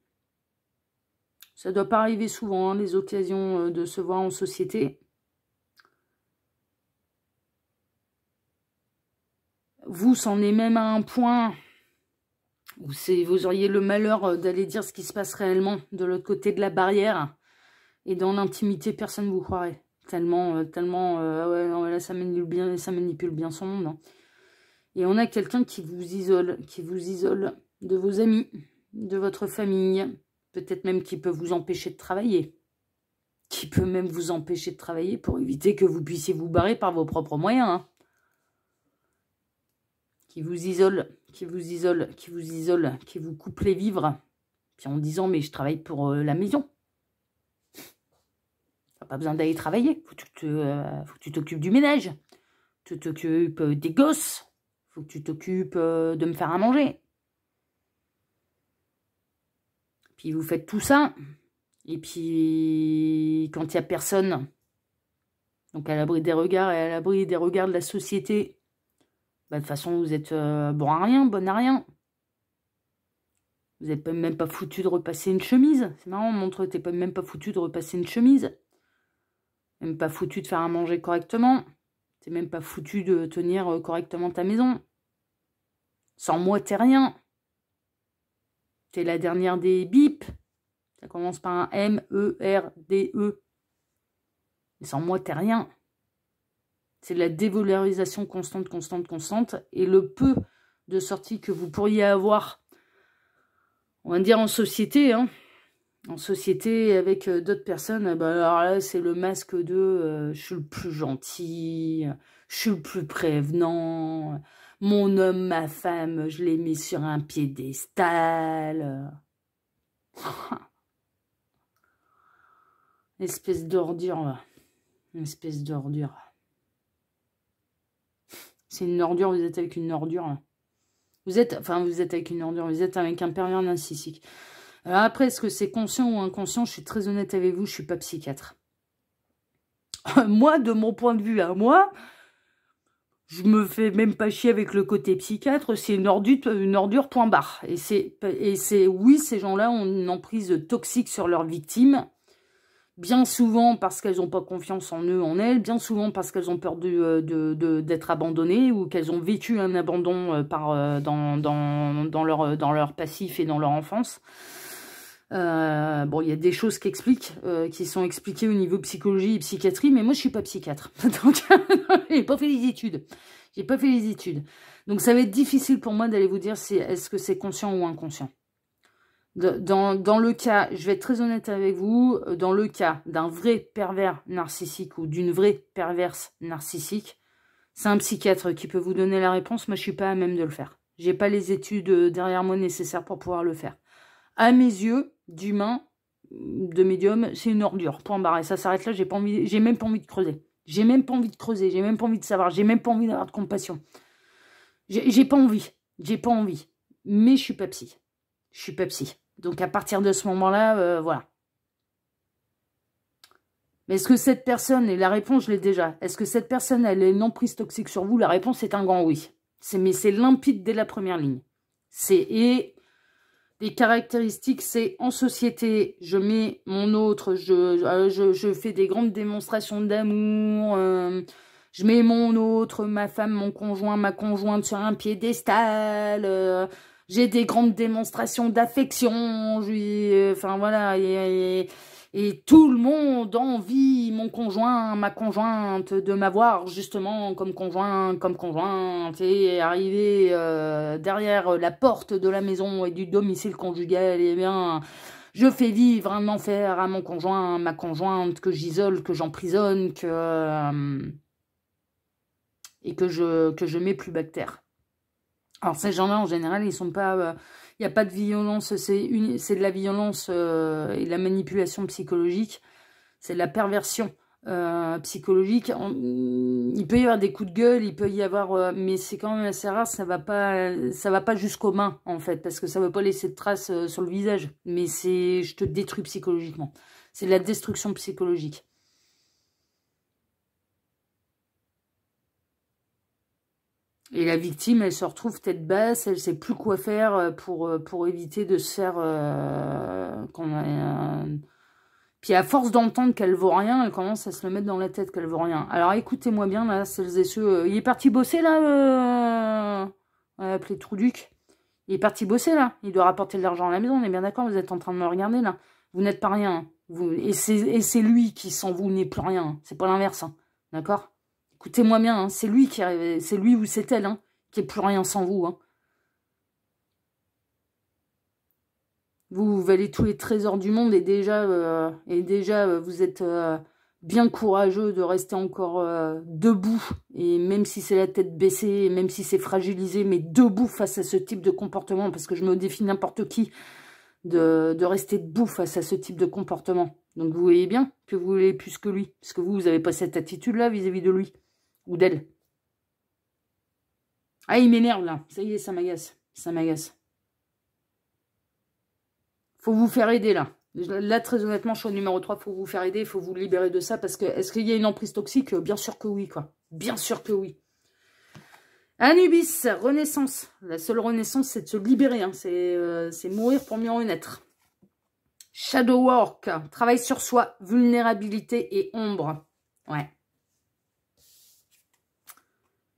Ça ne doit pas arriver souvent, hein, les occasions de se voir en société. Vous, c'en est même à un point où vous auriez le malheur d'aller dire ce qui se passe réellement de l'autre côté de la barrière. Et dans l'intimité, personne ne vous croirait. Tellement, ouais, non, là, ça manipule bien son monde. Hein. Et on a quelqu'un qui vous isole de vos amis, de votre famille. Peut-être même qui peut vous empêcher de travailler. Qui peut même vous empêcher de travailler pour éviter que vous puissiez vous barrer par vos propres moyens. Hein. Qui vous isole, qui vous coupe les vivres. Puis en disant, mais je travaille pour la maison. T'as pas besoin d'aller travailler. Faut que tu t'occupes du ménage. Tu t'occupes des gosses. Faut que tu t'occupes de me faire à manger. Puis vous faites tout ça. Et puis, quand il n'y a personne, donc à l'abri des regards et à l'abri des regards de la société, bah, de toute façon, vous êtes bon à rien, bonne à rien. Vous n'êtes même pas foutu de repasser une chemise. C'est marrant, montre, t'es même pas foutu de repasser une chemise. Même pas foutu de faire à manger correctement. T'es même pas foutu de tenir correctement ta maison. Sans moi, t'es rien. T'es la dernière des bips. Ça commence par un M, E, R, D, E. Et sans moi, t'es rien. C'est la dévalorisation constante. Et le peu de sorties que vous pourriez avoir, on va dire en société, hein, en société avec d'autres personnes, bah alors là, c'est le masque de je suis le plus gentil, je suis le plus prévenant, mon homme, ma femme, je les mets sur un piédestal. Espèce d'ordure, là. Une espèce d'ordure. C'est une ordure, vous êtes avec une ordure. Là. Vous êtes avec une ordure, vous êtes avec un pervers narcissique. Alors après, est-ce que c'est conscient ou inconscient? Je suis très honnête avec vous, je suis pas psychiatre. Moi, de mon point de vue à moi, je me fais même pas chier avec le côté psychiatre, c'est une ordure point barre. Et oui, ces gens-là ont une emprise toxique sur leurs victimes. Bien souvent parce qu'elles n'ont pas confiance en eux, en elles. Bien souvent parce qu'elles ont peur d'être abandonnées ou qu'elles ont vécu un abandon dans leur passif et dans leur enfance. Bon, il y a des choses qui sont expliquées au niveau psychologie et psychiatrie, mais moi, je suis pas psychiatre. Donc, j'ai pas fait les études. J'ai pas fait les études. Donc, ça va être difficile pour moi d'aller vous dire est-ce que c'est conscient ou inconscient. Dans le cas, je vais être très honnête avec vous, dans le cas d'un vrai pervers narcissique ou d'une vraie perverse narcissique, c'est un psychiatre qui peut vous donner la réponse. Moi, je suis pas à même de le faire. J'ai pas les études derrière moi nécessaires pour pouvoir le faire. À mes yeux, d'humain, de médium, c'est une ordure. Point barre. Et ça s'arrête là. J'ai même pas envie de creuser. J'ai même pas envie de creuser. J'ai même pas envie de savoir. J'ai même pas envie d'avoir de compassion. J'ai pas envie. J'ai pas envie. Mais je suis pas psy. Je suis pas psy. Donc, à partir de ce moment-là, voilà. Mais est-ce que cette personne, et la réponse, je l'ai déjà, est-ce que cette personne, elle a une emprise toxique sur vous? La réponse est un grand oui. Mais c'est limpide dès la première ligne. Et les caractéristiques, c'est en société, je mets mon autre, je fais des grandes démonstrations d'amour, je mets mon autre, ma femme, mon conjoint, ma conjointe sur un piédestal, j'ai des grandes démonstrations d'affection, enfin voilà, et tout le monde envie mon conjoint, ma conjointe, de m'avoir justement comme conjointe, et arriver derrière la porte de la maison et du domicile conjugal, et bien, je fais vivre un enfer à mon conjoint, ma conjointe, que j'isole, que j'emprisonne, et que je mets plus bactère. Alors ces gens-là, en général, ils sont pas... Il n'y a pas de violence, c'est de la violence et de la manipulation psychologique. C'est de la perversion psychologique. Il peut y avoir des coups de gueule, il peut y avoir... mais c'est quand même assez rare, ça va pas jusqu'aux mains, en fait, parce que ça ne va pas laisser de traces sur le visage. Mais c'est... Je te détruis psychologiquement. C'est de la destruction psychologique. Et la victime, elle se retrouve tête basse, elle ne sait plus quoi faire pour éviter de se faire... Puis à force d'entendre qu'elle vaut rien, elle commence à se le mettre dans la tête qu'elle vaut rien. Alors écoutez-moi bien, là, celles et ceux... il est parti bosser, là on va appeler Trouduc. Il est parti bosser, là. Il doit rapporter de l'argent à la maison, on est bien d'accord, vous êtes en train de me regarder, là. Vous n'êtes pas rien. Et c'est lui qui, sans vous, n'est plus rien. C'est pas l'inverse, hein. D'accord ? Écoutez-moi bien, hein, c'est lui ou c'est elle, hein, qui est plus rien sans vous. Hein. Vous valez tous les trésors du monde et déjà vous êtes bien courageux de rester encore debout. Et même si c'est la tête baissée, même si c'est fragilisé, mais debout face à ce type de comportement, parce que je me défie n'importe qui de rester debout face à ce type de comportement. Donc vous voyez bien que vous voulez plus que lui, parce que vous n'avez pas cette attitude-là vis-à-vis de lui. Ou d'elle. Ah, il m'énerve, là. Ça y est, ça m'agace. Ça m'agace. Faut vous faire aider, là. Là, très honnêtement, je suis au numéro 3. Faut vous faire aider. Il faut vous libérer de ça. Parce que, est-ce qu'il y a une emprise toxique? Bien sûr que oui, quoi. Bien sûr que oui. Anubis, renaissance. La seule renaissance, c'est de se libérer. Hein. C'est mourir pour mieux renaître. Shadow work. Travail sur soi. Vulnérabilité et ombre. Ouais.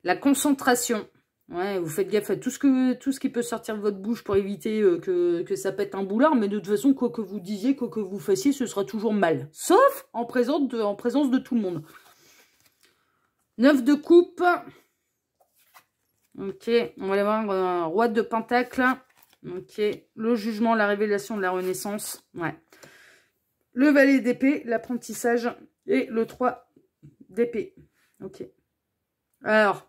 La concentration. Ouais, vous faites gaffe à tout ce qui peut sortir de votre bouche pour éviter que ça pète un boulard. Mais de toute façon, quoi que vous disiez, quoi que vous fassiez, ce sera toujours mal. Sauf en présence de tout le monde. 9 de coupe. Ok, on va aller voir roi de pentacle. Ok, le jugement, la révélation de la renaissance. Ouais. Le valet d'épée, l'apprentissage. Et le 3 d'épée. Ok. Alors...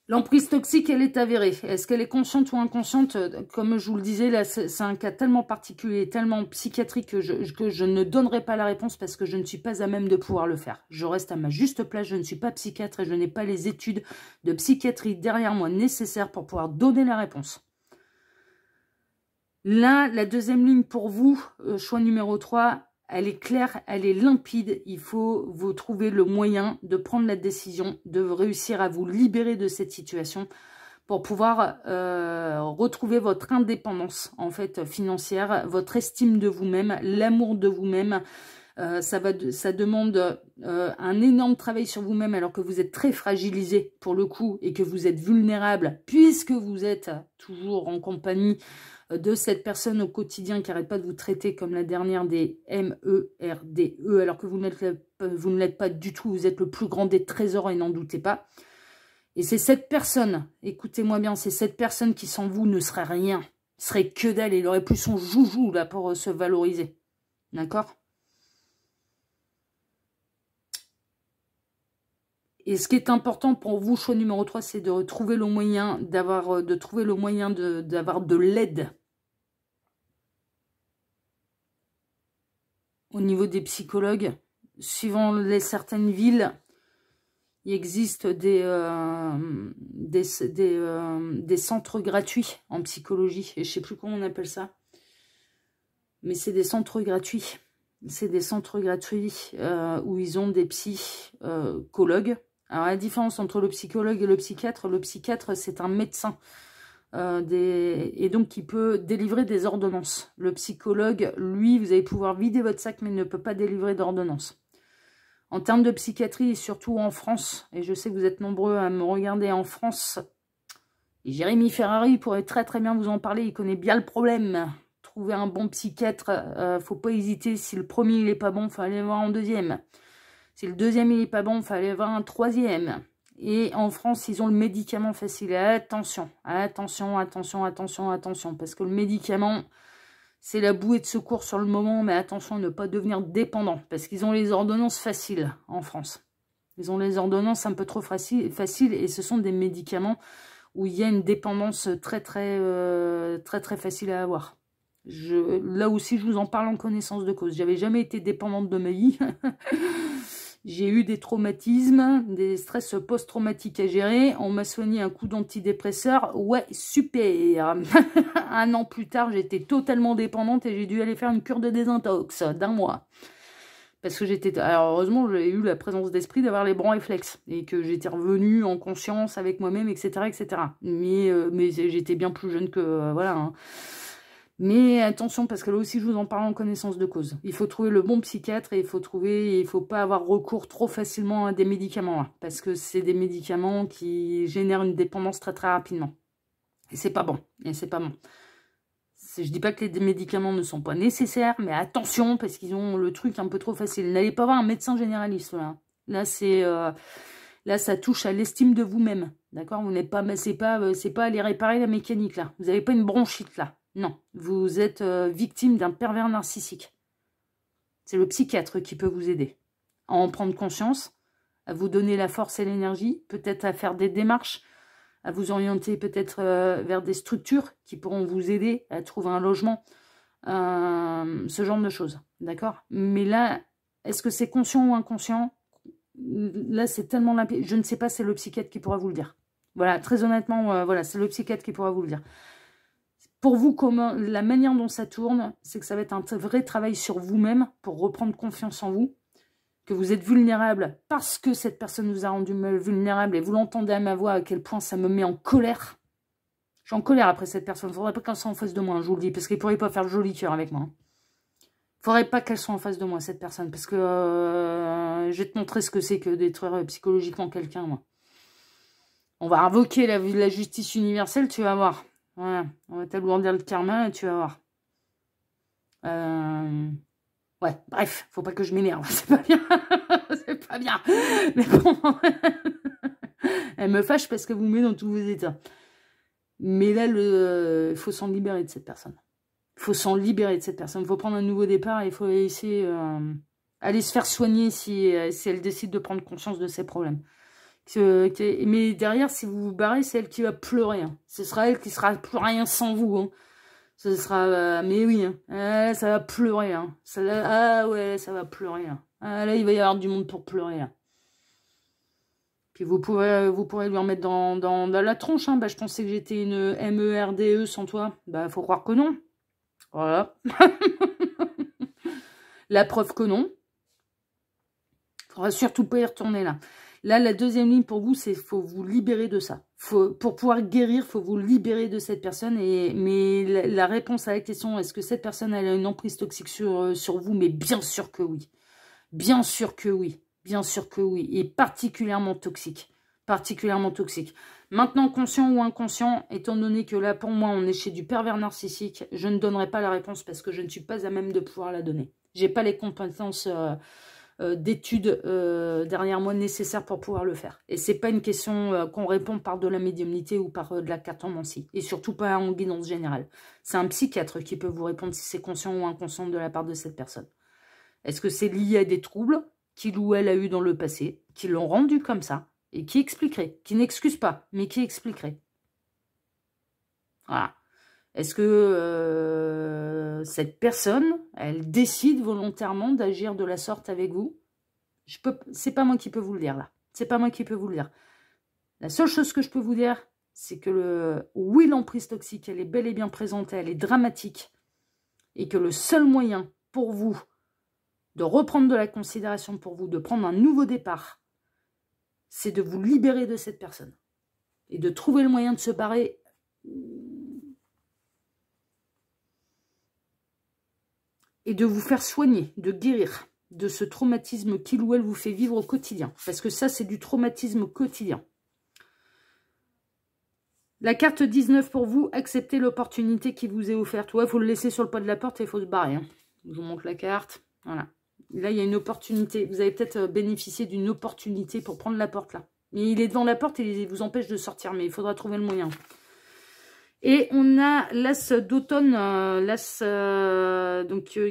L'emprise toxique, elle est avérée. Est-ce qu'elle est consciente ou inconsciente? Comme je vous le disais, là, c'est un cas tellement particulier, tellement psychiatrique que je ne donnerai pas la réponse parce que je ne suis pas à même de pouvoir le faire. Je reste à ma juste place, je ne suis pas psychiatre et je n'ai pas les études de psychiatrie derrière moi nécessaires pour pouvoir donner la réponse. Là, la deuxième ligne pour vous, choix numéro 3, elle est claire, elle est limpide. Il faut vous trouver le moyen de prendre la décision, de réussir à vous libérer de cette situation pour pouvoir retrouver votre indépendance en fait financière, votre estime de vous-même, l'amour de vous-même. Ça demande un énorme travail sur vous-même alors que vous êtes très fragilisé pour le coup et que vous êtes vulnérable puisque vous êtes toujours en compagnie de cette personne au quotidien qui n'arrête pas de vous traiter comme la dernière des M-E-R-D-E, alors que vous ne l'êtes pas du tout, vous êtes le plus grand des trésors et n'en doutez pas. Et c'est cette personne, écoutez-moi bien, c'est cette personne qui sans vous ne serait rien, serait que dalle, il aurait plus son joujou là pour se valoriser. D'accord? Et ce qui est important pour vous, choix numéro 3, c'est de trouver le moyen d'avoir de l'aide. Au niveau des psychologues, suivant certaines villes, il existe des centres gratuits en psychologie. Et je ne sais plus comment on appelle ça. Mais c'est des centres gratuits. C'est des centres gratuits où ils ont des psychologues. Alors, la différence entre le psychologue et le psychiatre, c'est un médecin. Et donc, il peut délivrer des ordonnances. Le psychologue, lui, vous allez pouvoir vider votre sac, mais il ne peut pas délivrer d'ordonnances. En termes de psychiatrie, et surtout en France, et je sais que vous êtes nombreux à me regarder en France, et Jérémy Ferrari pourrait très très bien vous en parler, il connaît bien le problème. Trouver un bon psychiatre, faut pas hésiter, si le premier il n'est pas bon, il faut aller voir un deuxième. Si le deuxième il n'est pas bon, il faut aller voir un troisième. Et en France, ils ont le médicament facile. Attention, attention, attention, attention, attention. Parce que le médicament, c'est la bouée de secours sur le moment, mais attention à ne pas devenir dépendant, parce qu'ils ont les ordonnances faciles en France. Ils ont les ordonnances un peu trop faciles, et ce sont des médicaments où il y a une dépendance très facile à avoir. Là aussi, je vous en parle en connaissance de cause. J'avais jamais été dépendante de ma vie. J'ai eu des traumatismes, des stress post-traumatiques à gérer. On m'a soigné un coup d'antidépresseur. Ouais, super. Un an plus tard, j'étais totalement dépendante et j'ai dû aller faire une cure de désintox d'1 mois. Parce que j'étais... Alors, heureusement, j'ai eu la présence d'esprit d'avoir les bons réflexes. Et que j'étais revenue en conscience avec moi-même, etc., etc. Mais j'étais bien plus jeune que... voilà, hein. Mais attention, parce que là aussi, je vous en parle en connaissance de cause. Il faut trouver le bon psychiatre et il faut pas avoir recours trop facilement à des médicaments. Hein, parce que c'est des médicaments qui génèrent une dépendance très rapidement. Et c'est pas bon. Je dis pas que les médicaments ne sont pas nécessaires, mais attention, parce qu'ils ont le truc un peu trop facile. N'allez pas voir un médecin généraliste, là. Là, ça touche à l'estime de vous-même. D'accord? Vous n'êtes pas, c'est pas aller réparer la mécanique, là. Vous n'avez pas une bronchite, là. Non, vous êtes victime d'un pervers narcissique. C'est le psychiatre qui peut vous aider à en prendre conscience, à vous donner la force et l'énergie, peut-être à faire des démarches, à vous orienter peut-être vers des structures qui pourront vous aider à trouver un logement, ce genre de choses, d'accord? Mais là, est-ce que c'est conscient ou inconscient? Là, c'est tellement limpide, je ne sais pas, c'est le psychiatre qui pourra vous le dire. Voilà, très honnêtement, voilà, c'est le psychiatre qui pourra vous le dire. Pour vous, la manière dont ça tourne, c'est que ça va être un vrai travail sur vous-même pour reprendre confiance en vous, que vous êtes vulnérable parce que cette personne vous a rendu vulnérable et vous l'entendez à ma voix à quel point ça me met en colère. Je suis en colère après cette personne. Il ne faudrait pas qu'elle soit en face de moi, je vous le dis, parce qu'il ne pourrait pas faire le joli cœur avec moi. Il ne faudrait pas qu'elle soit en face de moi, cette personne, parce que je vais te montrer ce que c'est que détruire psychologiquement quelqu'un, moi. On va invoquer la justice universelle, tu vas voir. Voilà, on va t'alourdir le karma et tu vas voir. Ouais, bref, faut pas que je m'énerve, c'est pas bien. C'est pas bien. Mais bon, elle me fâche parce que vous met dans tous vos états. Mais là, il faut s'en libérer de cette personne. Il faut s'en libérer de cette personne. Il faut prendre un nouveau départ et il faut essayer aller se faire soigner si elle décide de prendre conscience de ses problèmes. Mais derrière, si vous vous barrez, c'est elle qui va pleurer. Hein. Ce sera elle qui sera plus rien sans vous. Hein. Ce sera... mais oui, hein. Ça va pleurer. Hein. Ah ouais, ça va pleurer. Hein. Ah, là, il va y avoir du monde pour pleurer. Hein. Puis vous pourrez lui en mettre dans la tronche. Hein. Bah, je pensais que j'étais une MERDE sans toi. Bah, faut croire que non. Voilà. La preuve que non. Faudra surtout pas y retourner là. Là, la deuxième ligne pour vous, c'est qu'il faut vous libérer de ça. Pour pouvoir guérir, il faut vous libérer de cette personne. Mais la réponse à la question, est-ce que cette personne elle a une emprise toxique sur vous? Mais bien sûr que oui. Bien sûr que oui. Bien sûr que oui. Et particulièrement toxique. Particulièrement toxique. Maintenant, conscient ou inconscient, étant donné que là, pour moi, on est chez du pervers narcissique, je ne donnerai pas la réponse parce que je ne suis pas à même de pouvoir la donner. J'ai pas les compétences... d'études derrière moi nécessaires pour pouvoir le faire. Et c'est pas une question qu'on répond par de la médiumnité ou par de la cartomancie. Et surtout pas en guidance générale. C'est un psychiatre qui peut vous répondre si c'est conscient ou inconscient de la part de cette personne. Est-ce que c'est lié à des troubles qu'il ou elle a eu dans le passé, qui l'ont rendu comme ça, et qui expliquerait, qui n'excuse pas, mais qui expliquerait. Voilà. Est-ce que cette personne, elle décide volontairement d'agir de la sorte avec vous? C'est pas moi qui peux vous le dire là. C'est pas moi qui peux vous le dire. La seule chose que je peux vous dire, c'est que oui, l'emprise toxique, elle est bel et bien présente, elle est dramatique. Et que le seul moyen pour vous de reprendre de la considération pour vous, de prendre un nouveau départ, c'est de vous libérer de cette personne. Et de trouver le moyen de se barrer... et de vous faire soigner, de guérir de ce traumatisme qu'il ou elle vous fait vivre au quotidien. Parce que ça, c'est du traumatisme quotidien. La carte 19 pour vous, acceptez l'opportunité qui vous est offerte. Ouais, il faut le laisser sur le pas de la porte et il faut se barrer. Hein. Je vous montre la carte. Voilà. Là, il y a une opportunité. Vous avez peut-être bénéficié d'une opportunité pour prendre la porte là. Mais il est devant la porte et il vous empêche de sortir. Mais il faudra trouver le moyen. Et on a l'As d'automne, l'As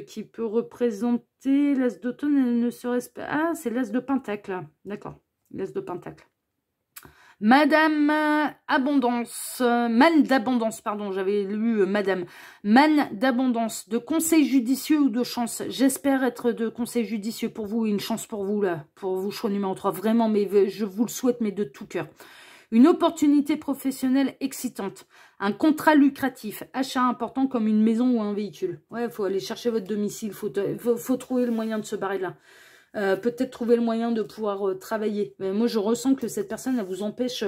qui peut représenter l'As d'automne, elle ne serait pas... Ah, c'est l'As de Pentacle, d'accord, l'As de Pentacle. Madame Abondance, manne d'abondance, pardon, j'avais lu Madame. Manne d'abondance, de conseil judicieux ou de chance. J'espère être de conseil judicieux pour vous, une chance pour vous, là, pour vous, choix numéro 3. Vraiment, mais je vous le souhaite, mais de tout cœur. Une opportunité professionnelle excitante. Un contrat lucratif. Achat important comme une maison ou un véhicule. Ouais, il faut aller chercher votre domicile. Faut trouver le moyen de se barrer de là. Peut-être trouver le moyen de pouvoir travailler. Mais moi, je ressens que cette personne, elle vous empêche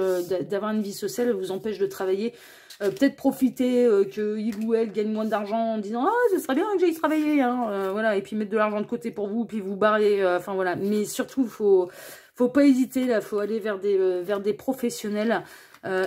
d'avoir une vie sociale, elle vous empêche de travailler. Peut-être profiter qu'il ou elle gagne moins d'argent en disant « Ah, ce serait bien que j'aille travailler. Hein. » Voilà, et puis mettre de l'argent de côté pour vous, puis vous barrer. Enfin, voilà. Mais surtout, faut pas hésiter, là. Faut aller vers des professionnels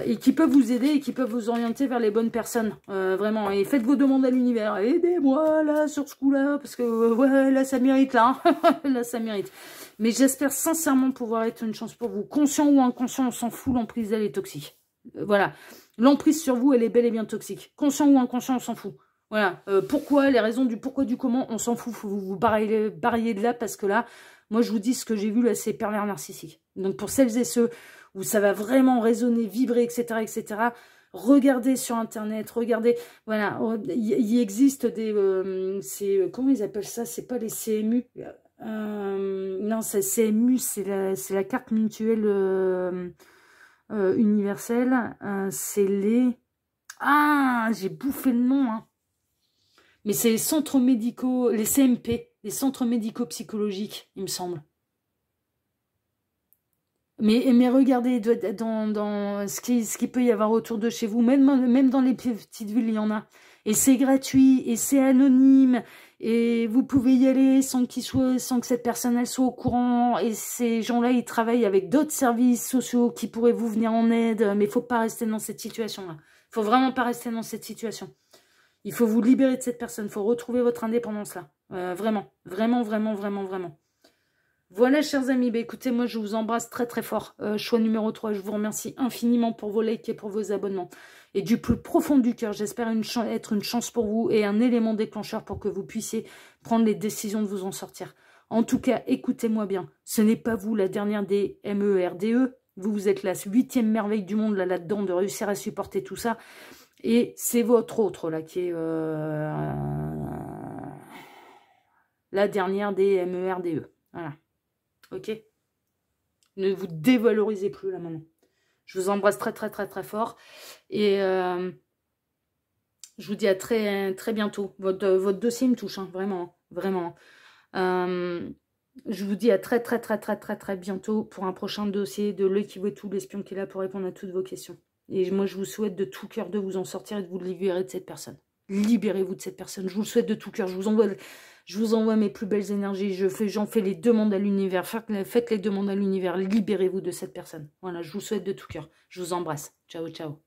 et qui peuvent vous aider et qui peuvent vous orienter vers les bonnes personnes. Vraiment. Et faites vos demandes à l'univers. Aidez-moi, là, sur ce coup-là, parce que, ouais, là, ça mérite, là. Là, ça mérite. Mais j'espère sincèrement pouvoir être une chance pour vous. Conscient ou inconscient, on s'en fout, l'emprise, elle est toxique. Voilà. L'emprise sur vous, elle est bel et bien toxique. Conscient ou inconscient, on s'en fout. Voilà. Pourquoi, les raisons du pourquoi, du comment, on s'en fout. Faut vous barrier de là, parce que là, moi, je vous dis ce que j'ai vu, là, c'est pervers narcissique. Donc, pour celles et ceux où ça va vraiment résonner, vibrer, etc., etc., regardez sur Internet, regardez, voilà, il existe des, comment ils appellent ça? C'est pas les CMU, non, c'est CMU, c'est la carte mutuelle universelle, c'est les, ah, j'ai bouffé le nom, hein. Mais c'est les centres médicaux, les CMP, les centres médico-psychologiques, il me semble. Mais regardez, dans ce qui peut y avoir autour de chez vous, même dans les petites villes, il y en a. Et c'est gratuit, et c'est anonyme, et vous pouvez y aller sans que cette personne elle soit au courant. Et ces gens-là, ils travaillent avec d'autres services sociaux qui pourraient vous venir en aide. Mais il faut pas rester dans cette situation-là. Il faut vraiment pas rester dans cette situation. Il faut vous libérer de cette personne. Il faut retrouver votre indépendance là. Vraiment, vraiment, vraiment, vraiment, vraiment. Voilà, chers amis, bah, écoutez, moi, je vous embrasse très, très fort. Choix numéro 3, je vous remercie infiniment pour vos likes et pour vos abonnements. Et du plus profond du cœur, j'espère être une chance pour vous et un élément déclencheur pour que vous puissiez prendre les décisions de vous en sortir. En tout cas, écoutez-moi bien, ce n'est pas vous la dernière des MERDE. Vous êtes la 8e merveille du monde là-dedans, de réussir à supporter tout ça. Et c'est votre autre, là, qui est la dernière des MERDE. Voilà. Ok, ne vous dévalorisez plus là maintenant. Je vous embrasse très très très très fort. Et je vous dis à très très bientôt. Votre dossier me touche, hein, vraiment. Vraiment. Je vous dis à très très très très très très bientôt pour un prochain dossier de L'Œil qui voit tout, l'espion qui est là pour répondre à toutes vos questions. Et moi je vous souhaite de tout cœur de vous en sortir et de vous libérer de cette personne. Libérez-vous de cette personne. Je vous le souhaite de tout cœur. Je vous envoie mes plus belles énergies. J'en fais les demandes à l'univers. Faites les demandes à l'univers. Libérez-vous de cette personne. Voilà, je vous souhaite de tout cœur. Je vous embrasse. Ciao, ciao.